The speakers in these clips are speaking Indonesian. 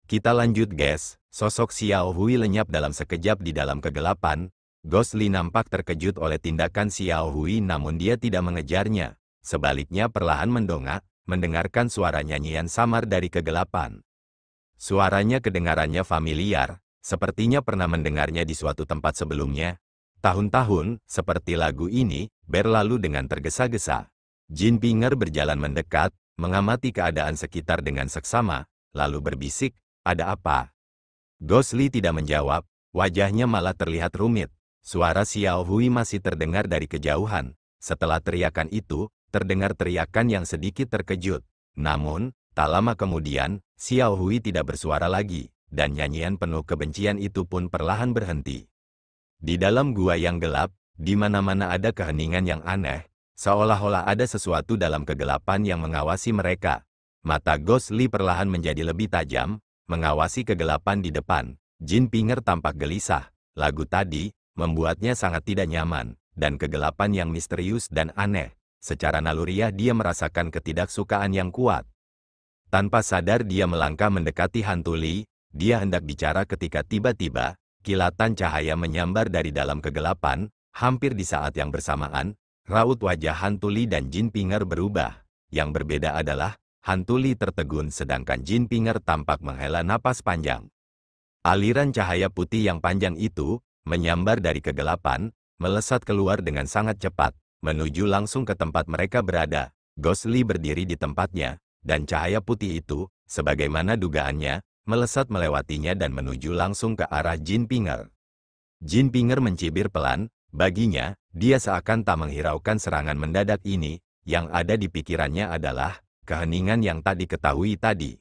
Kita lanjut guys, sosok Xiao Hui lenyap dalam sekejap di dalam kegelapan. Ghost Li nampak terkejut oleh tindakan Xiao Hui namun dia tidak mengejarnya. Sebaliknya perlahan mendongak, mendengarkan suara nyanyian samar dari kegelapan. Suaranya kedengarannya familiar, sepertinya pernah mendengarnya di suatu tempat sebelumnya. Tahun-tahun, seperti lagu ini, berlalu dengan tergesa-gesa. Jin Pinger berjalan mendekat, mengamati keadaan sekitar dengan seksama, lalu berbisik, "Ada apa?" Ghost Li tidak menjawab, wajahnya malah terlihat rumit. Suara Xiao Hui masih terdengar dari kejauhan. Setelah teriakan itu, terdengar teriakan yang sedikit terkejut. Namun, tak lama kemudian, Xiao Hui tidak bersuara lagi, dan nyanyian penuh kebencian itu pun perlahan berhenti. Di dalam gua yang gelap, di mana-mana ada keheningan yang aneh, seolah-olah ada sesuatu dalam kegelapan yang mengawasi mereka. Mata Ghost Li perlahan menjadi lebih tajam, mengawasi kegelapan di depan. Jin Pinger tampak gelisah. Lagu tadi membuatnya sangat tidak nyaman, dan kegelapan yang misterius dan aneh. Secara naluriah dia merasakan ketidaksukaan yang kuat. Tanpa sadar dia melangkah mendekati hantu Li. Dia hendak bicara ketika tiba-tiba, kilatan cahaya menyambar dari dalam kegelapan. Hampir di saat yang bersamaan, raut wajah hantu Li dan Jin Pinger berubah. Yang berbeda adalah, hantu Li tertegun sedangkan Jin Pinger tampak menghela napas panjang. Aliran cahaya putih yang panjang itu menyambar dari kegelapan, melesat keluar dengan sangat cepat, menuju langsung ke tempat mereka berada. Ghost Li berdiri di tempatnya, dan cahaya putih itu, sebagaimana dugaannya, melesat melewatinya dan menuju langsung ke arah Jin Pinger. Jin Pinger mencibir pelan, baginya, dia seakan tak menghiraukan serangan mendadak ini, yang ada di pikirannya adalah keheningan yang tak diketahui tadi.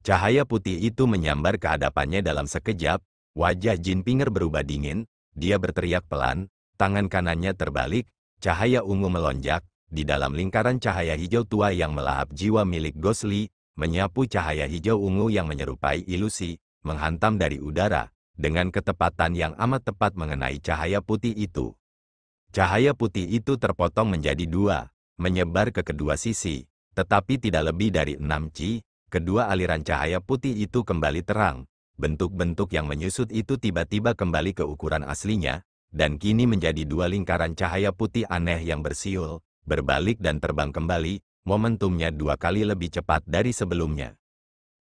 Cahaya putih itu menyambar ke hadapannya dalam sekejap. Wajah Jin Pinger berubah dingin, dia berteriak pelan, tangan kanannya terbalik, cahaya ungu melonjak, di dalam lingkaran cahaya hijau tua yang melahap jiwa milik Ghost Li, menyapu cahaya hijau ungu yang menyerupai ilusi, menghantam dari udara, dengan ketepatan yang amat tepat mengenai cahaya putih itu. Cahaya putih itu terpotong menjadi dua, menyebar ke kedua sisi, tetapi tidak lebih dari 6 Qi, kedua aliran cahaya putih itu kembali terang. Bentuk-bentuk yang menyusut itu tiba-tiba kembali ke ukuran aslinya, dan kini menjadi dua lingkaran cahaya putih aneh yang bersiul, berbalik dan terbang kembali, momentumnya 2 kali lebih cepat dari sebelumnya.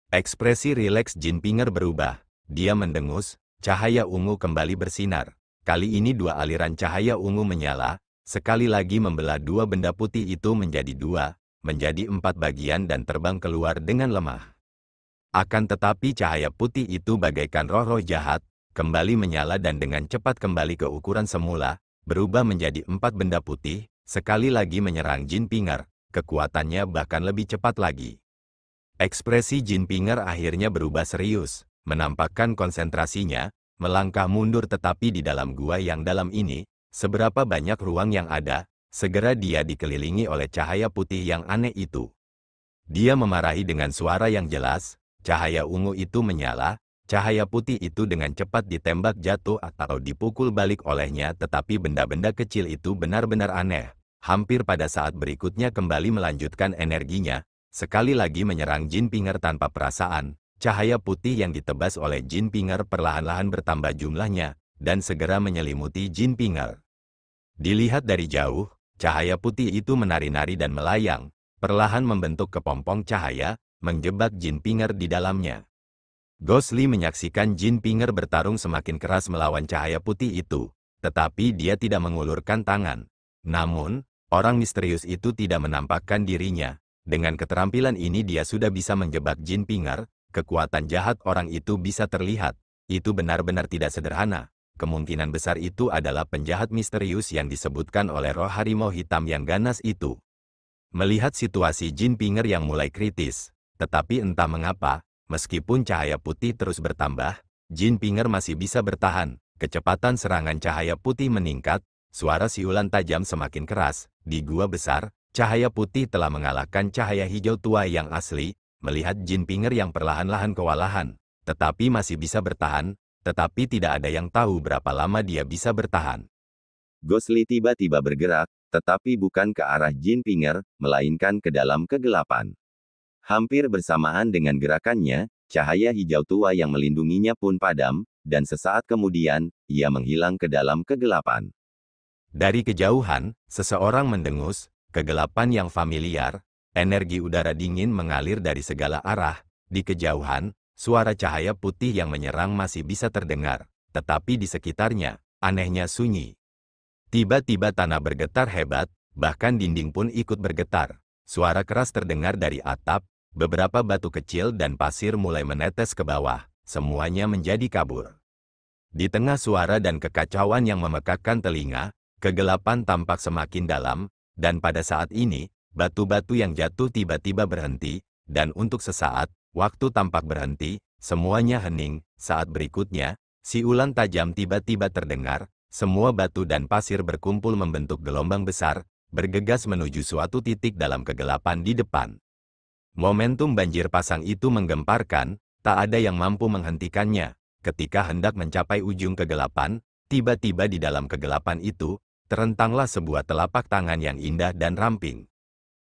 Ekspresi rileks Jin Pinger berubah, dia mendengus, cahaya ungu kembali bersinar. Kali ini 2 aliran cahaya ungu menyala, sekali lagi membelah 2 benda putih itu menjadi 2, menjadi 4 bagian dan terbang keluar dengan lemah. Akan tetapi cahaya putih itu bagaikan roh-roh jahat, kembali menyala dan dengan cepat kembali ke ukuran semula, berubah menjadi 4 benda putih, sekali lagi menyerang Jin Pinger, kekuatannya bahkan lebih cepat lagi. Ekspresi Jin Pinger akhirnya berubah serius, menampakkan konsentrasinya, melangkah mundur tetapi di dalam gua yang dalam ini, seberapa banyak ruang yang ada, segera dia dikelilingi oleh cahaya putih yang aneh itu. Dia memarahi dengan suara yang jelas. Cahaya ungu itu menyala, cahaya putih itu dengan cepat ditembak jatuh atau dipukul balik olehnya tetapi benda-benda kecil itu benar-benar aneh. Hampir pada saat berikutnya kembali melanjutkan energinya, sekali lagi menyerang Jin Pinger tanpa perasaan. Cahaya putih yang ditebas oleh Jin Pinger perlahan-lahan bertambah jumlahnya, dan segera menyelimuti Jin Pinger. Dilihat dari jauh, cahaya putih itu menari-nari dan melayang, perlahan membentuk kepompong cahaya, menjebak Jin Pinger di dalamnya. Ghost Li menyaksikan Jin Pinger bertarung semakin keras melawan cahaya putih itu, tetapi dia tidak mengulurkan tangan. Namun, orang misterius itu tidak menampakkan dirinya. Dengan keterampilan ini dia sudah bisa menjebak Jin Pinger, kekuatan jahat orang itu bisa terlihat. Itu benar-benar tidak sederhana. Kemungkinan besar itu adalah penjahat misterius yang disebutkan oleh roh harimau hitam yang ganas itu. Melihat situasi Jin Pinger yang mulai kritis, tetapi entah mengapa, meskipun cahaya putih terus bertambah, Jin Pinger masih bisa bertahan. Kecepatan serangan cahaya putih meningkat, suara siulan tajam semakin keras. Di gua besar, cahaya putih telah mengalahkan cahaya hijau tua yang asli. Melihat Jin Pinger yang perlahan-lahan kewalahan, tetapi masih bisa bertahan, tetapi tidak ada yang tahu berapa lama dia bisa bertahan. Ghost Li tiba-tiba bergerak, tetapi bukan ke arah Jin Pinger, melainkan ke dalam kegelapan. Hampir bersamaan dengan gerakannya, Cahaya hijau tua yang melindunginya pun padam, dan sesaat kemudian, ia menghilang ke dalam kegelapan. Dari kejauhan, seseorang mendengus, kegelapan yang familiar, energi udara dingin mengalir dari segala arah. Di kejauhan, suara cahaya putih yang menyerang masih bisa terdengar, tetapi di sekitarnya, anehnya sunyi. Tiba-tiba tanah bergetar hebat, bahkan dinding pun ikut bergetar. Suara keras terdengar dari atap, beberapa batu kecil dan pasir mulai menetes ke bawah, semuanya menjadi kabur. Di tengah suara dan kekacauan yang memekakkan telinga, kegelapan tampak semakin dalam, dan pada saat ini, batu-batu yang jatuh tiba-tiba berhenti, dan untuk sesaat, waktu tampak berhenti, semuanya hening. Saat berikutnya, siulan tajam tiba-tiba terdengar, semua batu dan pasir berkumpul membentuk gelombang besar, bergegas menuju suatu titik dalam kegelapan di depan. Momentum banjir pasang itu menggemparkan, tak ada yang mampu menghentikannya. Ketika hendak mencapai ujung kegelapan, tiba-tiba di dalam kegelapan itu, terentanglah sebuah telapak tangan yang indah dan ramping.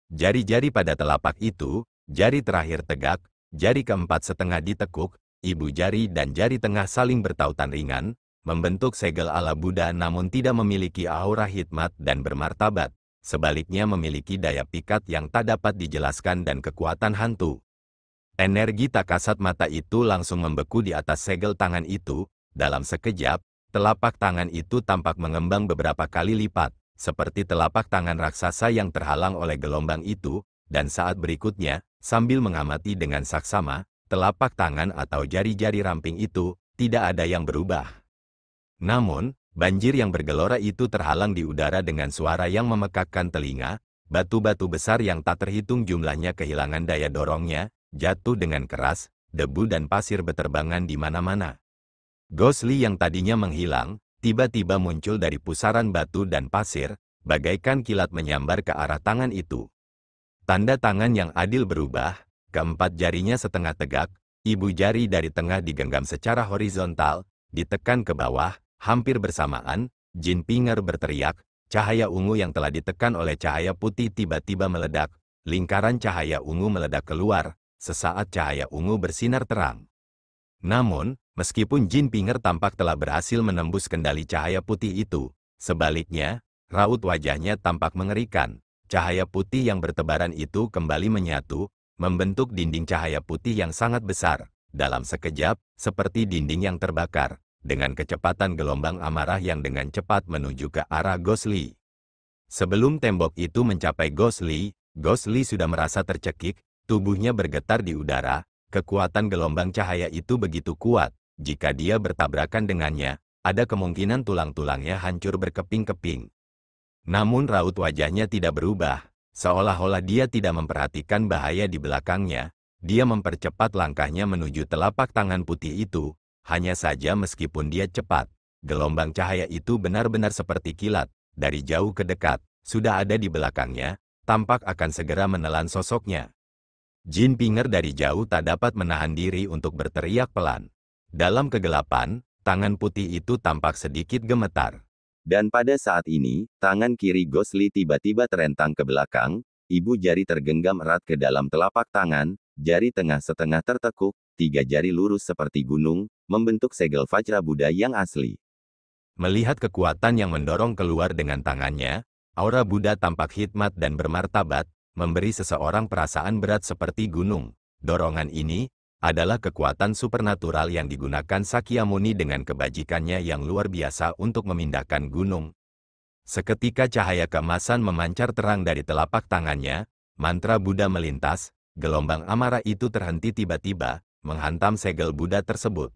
Jari-jari pada telapak itu, jari terakhir tegak, jari keempat setengah ditekuk, ibu jari dan jari tengah saling bertautan ringan, membentuk segel ala Buddha namun tidak memiliki aura hikmat dan bermartabat, sebaliknya memiliki daya pikat yang tak dapat dijelaskan dan kekuatan hantu. Energi tak kasat mata itu langsung membeku di atas segel tangan itu, dalam sekejap, telapak tangan itu tampak mengembang beberapa kali lipat, seperti telapak tangan raksasa yang terhalang oleh gelombang itu, dan saat berikutnya, sambil mengamati dengan saksama, telapak tangan atau jari-jari ramping itu, tidak ada yang berubah. Namun, banjir yang bergelora itu terhalang di udara dengan suara yang memekakkan telinga, batu-batu besar yang tak terhitung jumlahnya kehilangan daya dorongnya, jatuh dengan keras, debu dan pasir beterbangan di mana-mana. Ghostly yang tadinya menghilang, tiba-tiba muncul dari pusaran batu dan pasir, bagaikan kilat menyambar ke arah tangan itu. Tanda tangan yang adil berubah, keempat jarinya setengah tegak, ibu jari dari tengah digenggam secara horizontal, ditekan ke bawah, hampir bersamaan, Jin Pinger berteriak, cahaya ungu yang telah ditekan oleh cahaya putih tiba-tiba meledak, lingkaran cahaya ungu meledak keluar, sesaat cahaya ungu bersinar terang. Namun, meskipun Jin Pinger tampak telah berhasil menembus kendali cahaya putih itu, sebaliknya, raut wajahnya tampak mengerikan. Cahaya putih yang bertebaran itu kembali menyatu, membentuk dinding cahaya putih yang sangat besar, dalam sekejap, seperti dinding yang terbakar, dengan kecepatan gelombang amarah yang dengan cepat menuju ke arah Ghostly. Sebelum tembok itu mencapai Ghostly sudah merasa tercekik, tubuhnya bergetar di udara, kekuatan gelombang cahaya itu begitu kuat, jika dia bertabrakan dengannya, ada kemungkinan tulang-tulangnya hancur berkeping-keping. Namun raut wajahnya tidak berubah, seolah-olah dia tidak memperhatikan bahaya di belakangnya, dia mempercepat langkahnya menuju telapak tangan putih itu, hanya saja meskipun dia cepat, gelombang cahaya itu benar-benar seperti kilat, dari jauh ke dekat, sudah ada di belakangnya, tampak akan segera menelan sosoknya. Jin Pinger dari jauh tak dapat menahan diri untuk berteriak pelan. Dalam kegelapan, tangan putih itu tampak sedikit gemetar. Dan pada saat ini, tangan kiri Ghostly tiba-tiba terentang ke belakang, ibu jari tergenggam erat ke dalam telapak tangan, jari tengah setengah tertekuk, 3 jari lurus seperti gunung, membentuk segel Vajra Buddha yang asli. Melihat kekuatan yang mendorong keluar dengan tangannya, aura Buddha tampak hikmat dan bermartabat, memberi seseorang perasaan berat seperti gunung. Dorongan ini adalah kekuatan supernatural yang digunakan Sakyamuni dengan kebajikannya yang luar biasa untuk memindahkan gunung. Seketika cahaya keemasan memancar terang dari telapak tangannya, mantra Buddha melintas, gelombang amarah itu terhenti tiba-tiba, menghantam segel Buddha tersebut.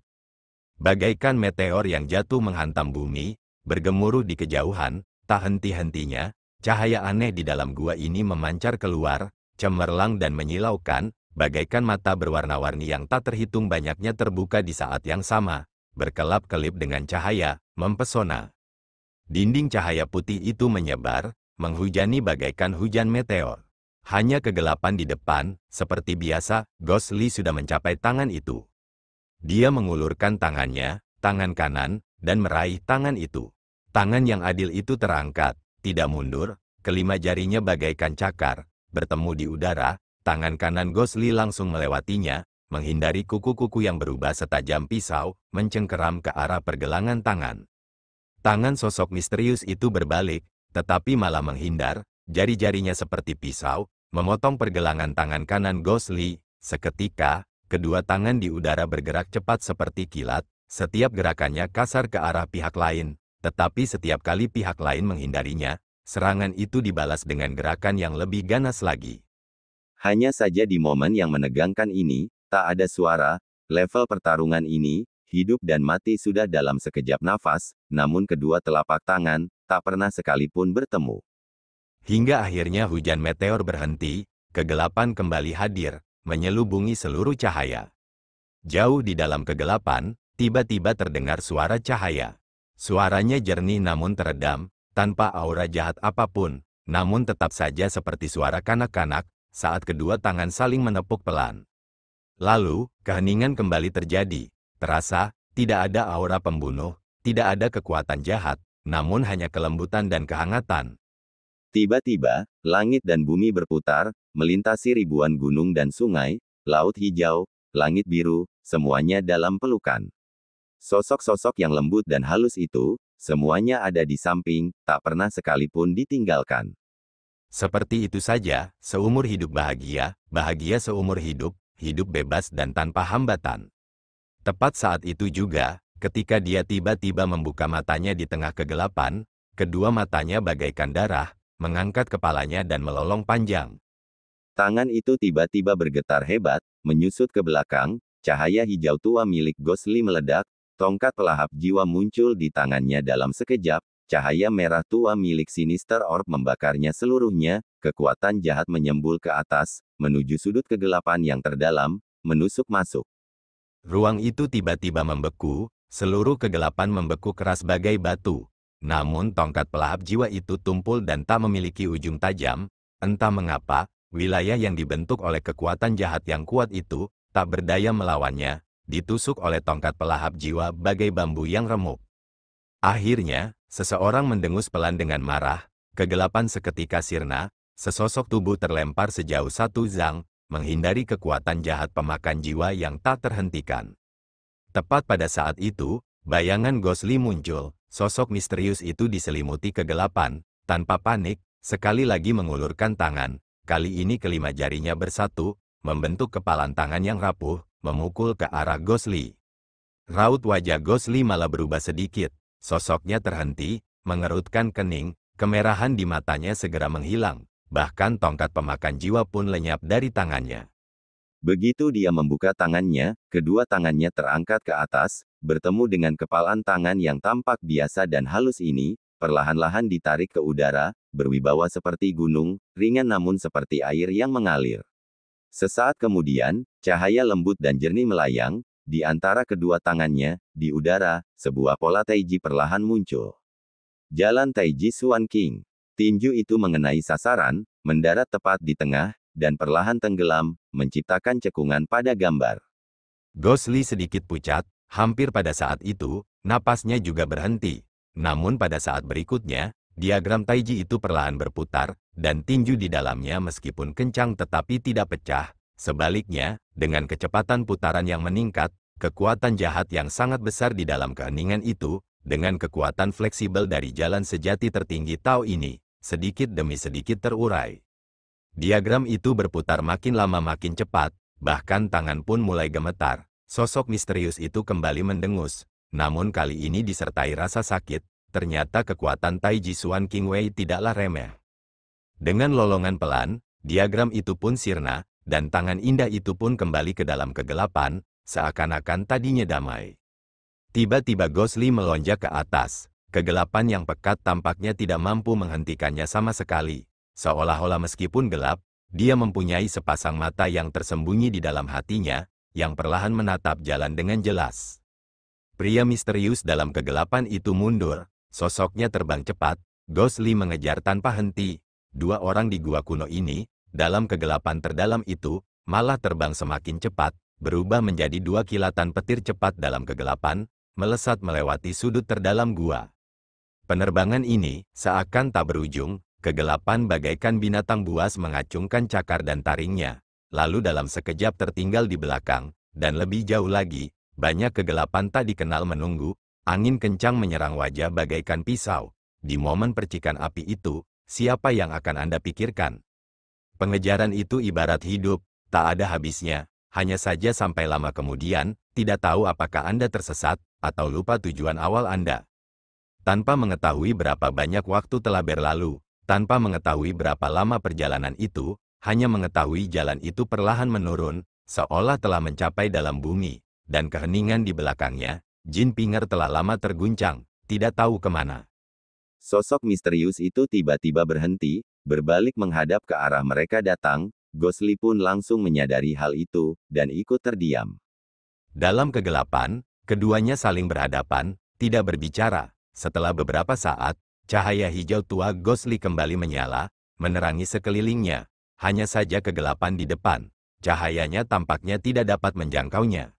Bagaikan meteor yang jatuh menghantam bumi, bergemuruh di kejauhan, tak henti-hentinya, cahaya aneh di dalam gua ini memancar keluar, cemerlang dan menyilaukan, bagaikan mata berwarna-warni yang tak terhitung banyaknya terbuka di saat yang sama, berkelap-kelip dengan cahaya, mempesona. Dinding cahaya putih itu menyebar, menghujani bagaikan hujan meteor. Hanya kegelapan di depan, seperti biasa, Ghostly sudah mencapai tangan itu. Dia mengulurkan tangannya, tangan kanan, dan meraih tangan itu. Tangan yang adil itu terangkat, tidak mundur, kelima jarinya bagaikan cakar, bertemu di udara. Tangan kanan Ghostly langsung melewatinya, menghindari kuku-kuku yang berubah setajam pisau, mencengkeram ke arah pergelangan tangan. Tangan sosok misterius itu berbalik, tetapi malah menghindar, jari-jarinya seperti pisau, memotong pergelangan tangan kanan Ghostly. Seketika, kedua tangan di udara bergerak cepat seperti kilat, setiap gerakannya kasar ke arah pihak lain, tetapi setiap kali pihak lain menghindarinya, serangan itu dibalas dengan gerakan yang lebih ganas lagi. Hanya saja di momen yang menegangkan ini, tak ada suara, level pertarungan ini, hidup dan mati sudah dalam sekejap nafas, namun kedua telapak tangan, tak pernah sekalipun bertemu. Hingga akhirnya hujan meteor berhenti, kegelapan kembali hadir, menyelubungi seluruh cahaya. Jauh di dalam kegelapan, tiba-tiba terdengar suara cahaya. Suaranya jernih namun teredam, tanpa aura jahat apapun, namun tetap saja seperti suara kanak-kanak, saat kedua tangan saling menepuk pelan. Lalu, keheningan kembali terjadi. Terasa, tidak ada aura pembunuh, tidak ada kekuatan jahat, namun hanya kelembutan dan kehangatan. Tiba-tiba, langit dan bumi berputar, melintasi ribuan gunung dan sungai, laut hijau, langit biru, semuanya dalam pelukan. Sosok-sosok yang lembut dan halus itu, semuanya ada di samping, tak pernah sekalipun ditinggalkan. Seperti itu saja, seumur hidup bahagia, bahagia seumur hidup, hidup bebas dan tanpa hambatan. Tepat saat itu juga, ketika dia tiba-tiba membuka matanya di tengah kegelapan, kedua matanya bagaikan darah, mengangkat kepalanya dan melolong panjang. Tangan itu tiba-tiba bergetar hebat, menyusut ke belakang, cahaya hijau tua milik Ghostly meledak, tongkat pelahap jiwa muncul di tangannya dalam sekejap, cahaya merah tua milik Sinister Orb membakarnya seluruhnya, kekuatan jahat menyembul ke atas, menuju sudut kegelapan yang terdalam, menusuk masuk. Ruang itu tiba-tiba membeku, seluruh kegelapan membeku keras bagai batu. Namun tongkat pelahap jiwa itu tumpul dan tak memiliki ujung tajam. Entah mengapa, wilayah yang dibentuk oleh kekuatan jahat yang kuat itu, tak berdaya melawannya, ditusuk oleh tongkat pelahap jiwa bagai bambu yang remuk. Akhirnya, seseorang mendengus pelan dengan marah, kegelapan seketika sirna, sesosok tubuh terlempar sejauh 1 zang, menghindari kekuatan jahat pemakan jiwa yang tak terhentikan. Tepat pada saat itu, bayangan Ghostly muncul, sosok misterius itu diselimuti kegelapan, tanpa panik, sekali lagi mengulurkan tangan, kali ini kelima jarinya bersatu, membentuk kepalan tangan yang rapuh, memukul ke arah Ghostly. Raut wajah Ghostly malah berubah sedikit, sosoknya terhenti, mengerutkan kening, kemerahan di matanya segera menghilang. Bahkan tongkat pemakan jiwa pun lenyap dari tangannya. Begitu dia membuka tangannya, kedua tangannya terangkat ke atas, bertemu dengan kepalan tangan yang tampak biasa dan halus ini, perlahan-lahan ditarik ke udara, berwibawa seperti gunung, ringan namun seperti air yang mengalir. Sesaat kemudian, cahaya lembut dan jernih melayang, di antara kedua tangannya, di udara, sebuah pola taiji perlahan muncul. Jalan Taiji Xuan King. Tinju itu mengenai sasaran, mendarat tepat di tengah, dan perlahan tenggelam, menciptakan cekungan pada gambar. Ghostly sedikit pucat, hampir pada saat itu, napasnya juga berhenti. Namun pada saat berikutnya, diagram taiji itu perlahan berputar, dan tinju di dalamnya meskipun kencang tetapi tidak pecah. Sebaliknya, dengan kecepatan putaran yang meningkat, kekuatan jahat yang sangat besar di dalam keheningan itu, dengan kekuatan fleksibel dari jalan sejati tertinggi Tao ini, sedikit demi sedikit terurai. Diagram itu berputar makin lama makin cepat, bahkan tangan pun mulai gemetar. Sosok misterius itu kembali mendengus, namun kali ini disertai rasa sakit, ternyata kekuatan Taiji Xuan King Wei tidaklah remeh. Dengan lolongan pelan, diagram itu pun sirna, dan tangan indah itu pun kembali ke dalam kegelapan, seakan-akan tadinya damai. Tiba-tiba Ghostly melonjak ke atas. Kegelapan yang pekat tampaknya tidak mampu menghentikannya sama sekali. Seolah-olah meskipun gelap, dia mempunyai sepasang mata yang tersembunyi di dalam hatinya, yang perlahan menatap jalan dengan jelas. Pria misterius dalam kegelapan itu mundur, sosoknya terbang cepat, Ghostly mengejar tanpa henti. Dua orang di gua kuno ini, dalam kegelapan terdalam itu, malah terbang semakin cepat, berubah menjadi dua kilatan petir cepat dalam kegelapan, melesat melewati sudut terdalam gua. Penerbangan ini seakan tak berujung, kegelapan bagaikan binatang buas mengacungkan cakar dan taringnya, lalu dalam sekejap tertinggal di belakang, Dan lebih jauh lagi, banyak kegelapan tak dikenal menunggu, angin kencang menyerang wajah bagaikan pisau. Di momen percikan api itu, siapa yang akan Anda pikirkan? Pengejaran itu ibarat hidup, tak ada habisnya, hanya saja sampai lama kemudian, tidak tahu apakah Anda tersesat, atau lupa tujuan awal Anda. Tanpa mengetahui berapa banyak waktu telah berlalu, tanpa mengetahui berapa lama perjalanan itu, hanya mengetahui jalan itu perlahan menurun, seolah telah mencapai dalam bumi, dan keheningan di belakangnya, Jin Pinger telah lama terguncang, tidak tahu kemana. Sosok misterius itu tiba-tiba berhenti, berbalik menghadap ke arah mereka datang. Gosli pun langsung menyadari hal itu, dan ikut terdiam. Dalam kegelapan, keduanya saling berhadapan, tidak berbicara. Setelah beberapa saat, cahaya hijau tua Gosli kembali menyala, menerangi sekelilingnya. Hanya saja kegelapan di depan, cahayanya tampaknya tidak dapat menjangkaunya.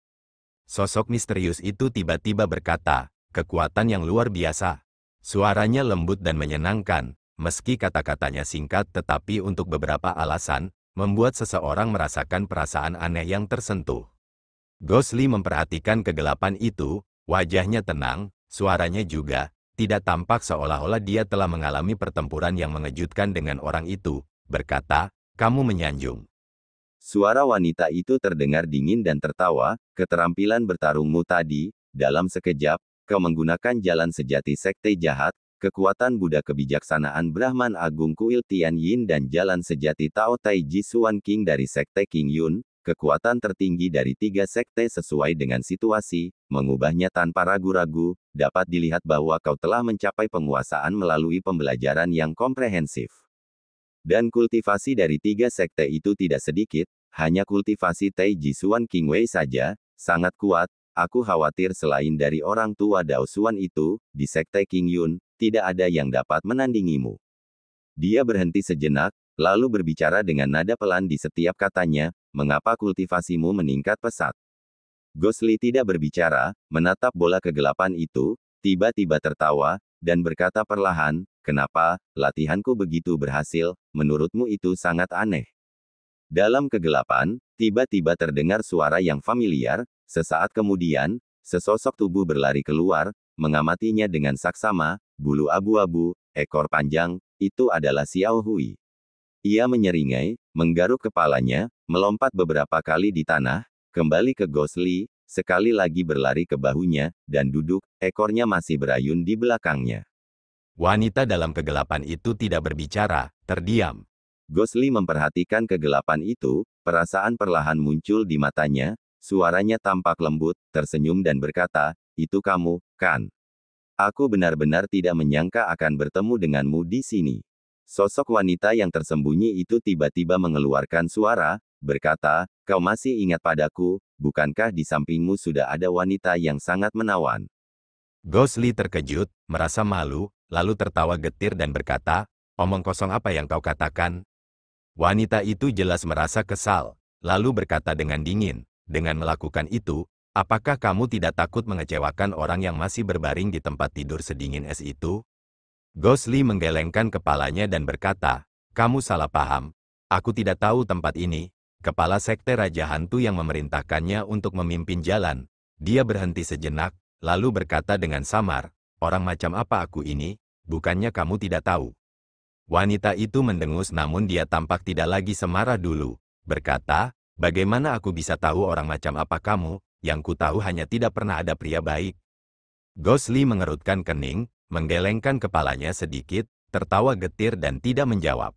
Sosok misterius itu tiba-tiba berkata, kekuatan yang luar biasa. Suaranya lembut dan menyenangkan, meski kata-katanya singkat tetapi untuk beberapa alasan, membuat seseorang merasakan perasaan aneh yang tersentuh. Gosli memperhatikan kegelapan itu, wajahnya tenang, suaranya juga, tidak tampak seolah-olah dia telah mengalami pertempuran yang mengejutkan dengan orang itu, berkata, kamu menyanjung. Suara wanita itu terdengar dingin dan tertawa, keterampilan bertarungmu tadi, dalam sekejap, kau menggunakan jalan sejati sekte jahat, kekuatan Buddha kebijaksanaan Brahman Agung Kuil Tian Yin dan jalan sejati Tao Tai Ji Suan King dari sekte King Yun, kekuatan tertinggi dari 3 sekte sesuai dengan situasi, mengubahnya tanpa ragu-ragu, dapat dilihat bahwa kau telah mencapai penguasaan melalui pembelajaran yang komprehensif. Dan kultivasi dari 3 sekte itu tidak sedikit, hanya kultivasi Tai Ji Suan King Wei saja, sangat kuat. Aku khawatir selain dari orang tua Dao Suan itu, di sekte King Yun, tidak ada yang dapat menandingimu. Dia berhenti sejenak, lalu berbicara dengan nada pelan di setiap katanya, mengapa kultivasimu meningkat pesat? Gosli tidak berbicara, menatap bola kegelapan itu, tiba-tiba tertawa, dan berkata perlahan, kenapa, latihanku begitu berhasil, menurutmu itu sangat aneh. Dalam kegelapan, tiba-tiba terdengar suara yang familiar, sesaat kemudian, sesosok tubuh berlari keluar, mengamatinya dengan saksama, bulu abu-abu, ekor panjang, itu adalah Xiao Hui. Ia menyeringai, menggaruk kepalanya, melompat beberapa kali di tanah, kembali ke Gosli, sekali lagi berlari ke bahunya, dan duduk, ekornya masih berayun di belakangnya. Wanita dalam kegelapan itu tidak berbicara, terdiam. Gosli memperhatikan kegelapan itu, perasaan perlahan muncul di matanya, suaranya tampak lembut, tersenyum dan berkata, itu kamu, kan? Aku benar-benar tidak menyangka akan bertemu denganmu di sini. Sosok wanita yang tersembunyi itu tiba-tiba mengeluarkan suara, berkata, kau masih ingat padaku, bukankah di sampingmu sudah ada wanita yang sangat menawan? Gosli terkejut, merasa malu, lalu tertawa getir dan berkata, omong kosong apa yang kau katakan? Wanita itu jelas merasa kesal, lalu berkata dengan dingin, dengan melakukan itu, apakah kamu tidak takut mengecewakan orang yang masih berbaring di tempat tidur sedingin es itu? Gosli menggelengkan kepalanya dan berkata, kamu salah paham, aku tidak tahu tempat ini. Kepala sekte Raja Hantu yang memerintahkannya untuk memimpin jalan. Dia berhenti sejenak, lalu berkata dengan samar, orang macam apa aku ini, bukannya kamu tidak tahu. Wanita itu mendengus namun dia tampak tidak lagi semarah dulu, berkata, bagaimana aku bisa tahu orang macam apa kamu, yang ku tahu hanya tidak pernah ada pria baik. Gosli mengerutkan kening, menggelengkan kepalanya sedikit, tertawa getir dan tidak menjawab.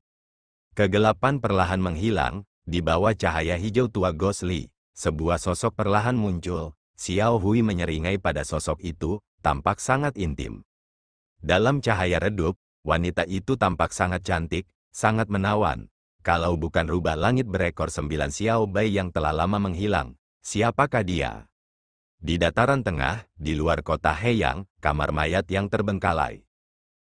Kegelapan perlahan menghilang, di bawah cahaya hijau tua Gosli, sebuah sosok perlahan muncul. Xiao Hui menyeringai pada sosok itu, tampak sangat intim. Dalam cahaya redup, wanita itu tampak sangat cantik, sangat menawan. Kalau bukan rubah langit berekor 9 Xiao Bai yang telah lama menghilang, siapakah dia? Di dataran tengah, di luar kota Heyang, kamar mayat yang terbengkalai.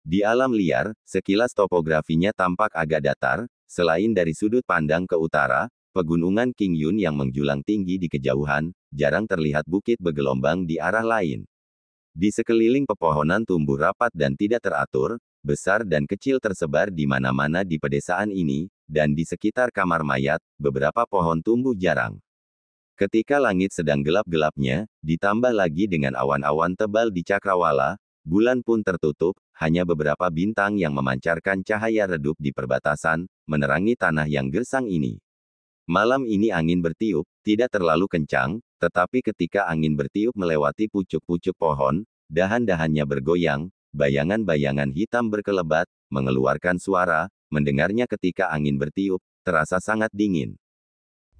Di alam liar, sekilas topografinya tampak agak datar, selain dari sudut pandang ke utara, pegunungan King Yun yang menjulang tinggi di kejauhan, jarang terlihat bukit bergelombang di arah lain. Di sekeliling pepohonan tumbuh rapat dan tidak teratur, besar dan kecil tersebar di mana-mana di pedesaan ini, dan di sekitar kamar mayat, beberapa pohon tumbuh jarang. Ketika langit sedang gelap-gelapnya, ditambah lagi dengan awan-awan tebal di cakrawala, bulan pun tertutup, hanya beberapa bintang yang memancarkan cahaya redup di perbatasan, menerangi tanah yang gersang ini. Malam ini angin bertiup, tidak terlalu kencang, tetapi ketika angin bertiup melewati pucuk-pucuk pohon, dahan-dahannya bergoyang, bayangan-bayangan hitam berkelebat, mengeluarkan suara, mendengarnya ketika angin bertiup, terasa sangat dingin.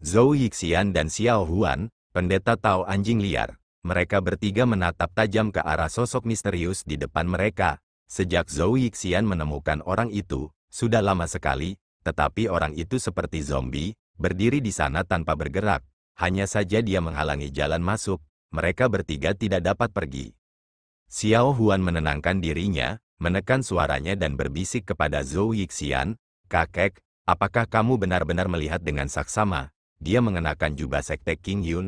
Zhou Yixian dan Xiao Huan, pendeta Tao anjing liar. Mereka bertiga menatap tajam ke arah sosok misterius di depan mereka. Sejak Zhou Yixian menemukan orang itu, sudah lama sekali, tetapi orang itu seperti zombie, berdiri di sana tanpa bergerak. Hanya saja dia menghalangi jalan masuk. Mereka bertiga tidak dapat pergi. Xiao Huan menenangkan dirinya, menekan suaranya dan berbisik kepada Zhou Yixian, "Kakek, apakah kamu benar-benar melihat dengan saksama? Dia mengenakan jubah sekte King Yun."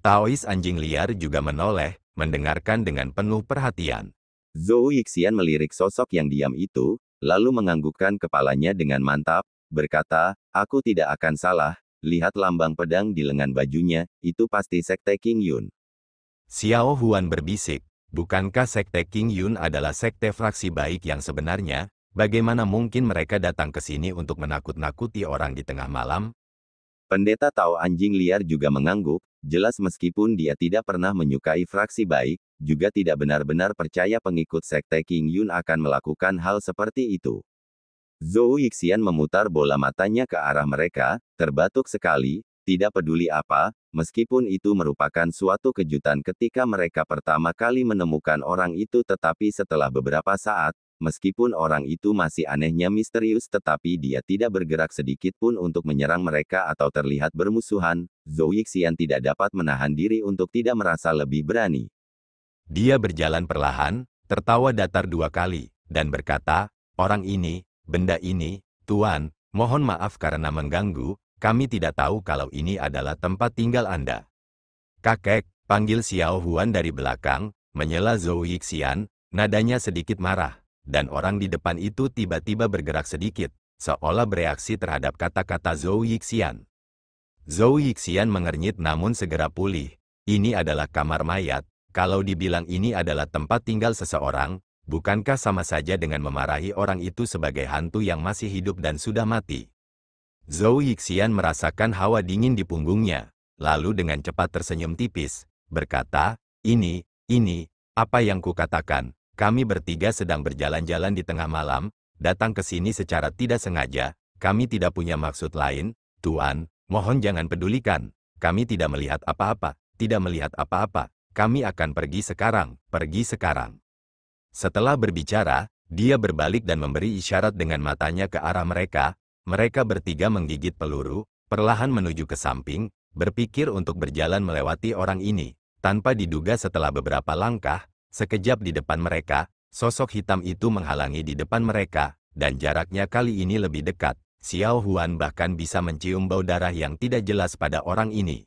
Taois anjing liar juga menoleh, mendengarkan dengan penuh perhatian. Zhou Yixian melirik sosok yang diam itu, lalu menganggukkan kepalanya dengan mantap, berkata, "Aku tidak akan salah, lihat lambang pedang di lengan bajunya, itu pasti sekte King Yun." Xiao Huan berbisik, "Bukankah sekte King Yun adalah sekte fraksi baik yang sebenarnya? Bagaimana mungkin mereka datang ke sini untuk menakut-nakuti orang di tengah malam?" Pendeta Tao anjing liar juga mengangguk, jelas meskipun dia tidak pernah menyukai fraksi baik, juga tidak benar-benar percaya pengikut sekte King Yun akan melakukan hal seperti itu. Zhou Yixian memutar bola matanya ke arah mereka, terbatuk sekali, tidak peduli apa, meskipun itu merupakan suatu kejutan ketika mereka pertama kali menemukan orang itu, tetapi setelah beberapa saat, meskipun orang itu masih anehnya misterius tetapi dia tidak bergerak sedikit pun untuk menyerang mereka atau terlihat bermusuhan, Zhou Yixian tidak dapat menahan diri untuk tidak merasa lebih berani. Dia berjalan perlahan, tertawa datar 2 kali, dan berkata, "Orang ini, benda ini, Tuan, mohon maaf karena mengganggu, kami tidak tahu kalau ini adalah tempat tinggal Anda." "Kakek," panggil Xiao Huan dari belakang, menyela Zhou Yixian, nadanya sedikit marah. Dan orang di depan itu tiba-tiba bergerak sedikit, seolah bereaksi terhadap kata-kata Zhou Yixian. Zhou Yixian mengernyit namun segera pulih. "Ini adalah kamar mayat, kalau dibilang ini adalah tempat tinggal seseorang, bukankah sama saja dengan memarahi orang itu sebagai hantu yang masih hidup dan sudah mati?" Zhou Yixian merasakan hawa dingin di punggungnya, lalu dengan cepat tersenyum tipis, berkata, ini, apa yang kukatakan. Kami bertiga sedang berjalan-jalan di tengah malam, datang ke sini secara tidak sengaja, kami tidak punya maksud lain, Tuan, mohon jangan pedulikan, kami tidak melihat apa-apa, kami akan pergi sekarang. Setelah berbicara, dia berbalik dan memberi isyarat dengan matanya ke arah mereka, mereka bertiga menggigit peluru, perlahan menuju ke samping, berpikir untuk berjalan melewati orang ini, tanpa diduga setelah beberapa langkah, sekejap di depan mereka, sosok hitam itu menghalangi di depan mereka, dan jaraknya kali ini lebih dekat. Xiao Huan bahkan bisa mencium bau darah yang tidak jelas pada orang ini.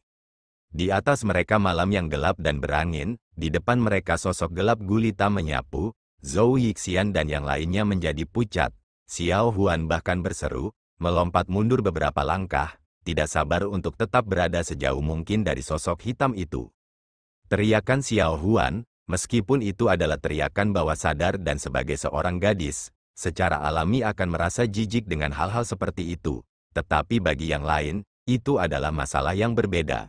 Di atas mereka malam yang gelap dan berangin, di depan mereka sosok gelap gulita menyapu, Zhou Yixian dan yang lainnya menjadi pucat. Xiao Huan bahkan berseru, melompat mundur beberapa langkah, tidak sabar untuk tetap berada sejauh mungkin dari sosok hitam itu. Teriakan Xiao Huan, meskipun itu adalah teriakan bawah sadar dan sebagai seorang gadis, secara alami akan merasa jijik dengan hal-hal seperti itu. Tetapi bagi yang lain, itu adalah masalah yang berbeda.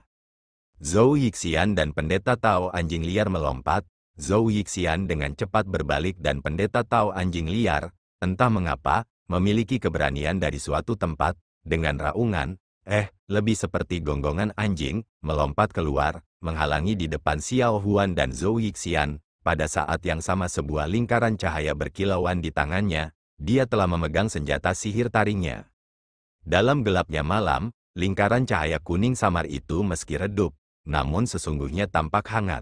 Zhou Yixian dan pendeta Tao anjing liar melompat, Zhou Yixian dengan cepat berbalik dan pendeta Tao anjing liar, entah mengapa, memiliki keberanian dari suatu tempat, dengan raungan, lebih seperti gonggongan anjing, melompat keluar, menghalangi di depan Xiao Huan dan Zhou Yixian. Pada saat yang sama sebuah lingkaran cahaya berkilauan di tangannya, dia telah memegang senjata sihir taringnya. Dalam gelapnya malam, lingkaran cahaya kuning samar itu meski redup, namun sesungguhnya tampak hangat.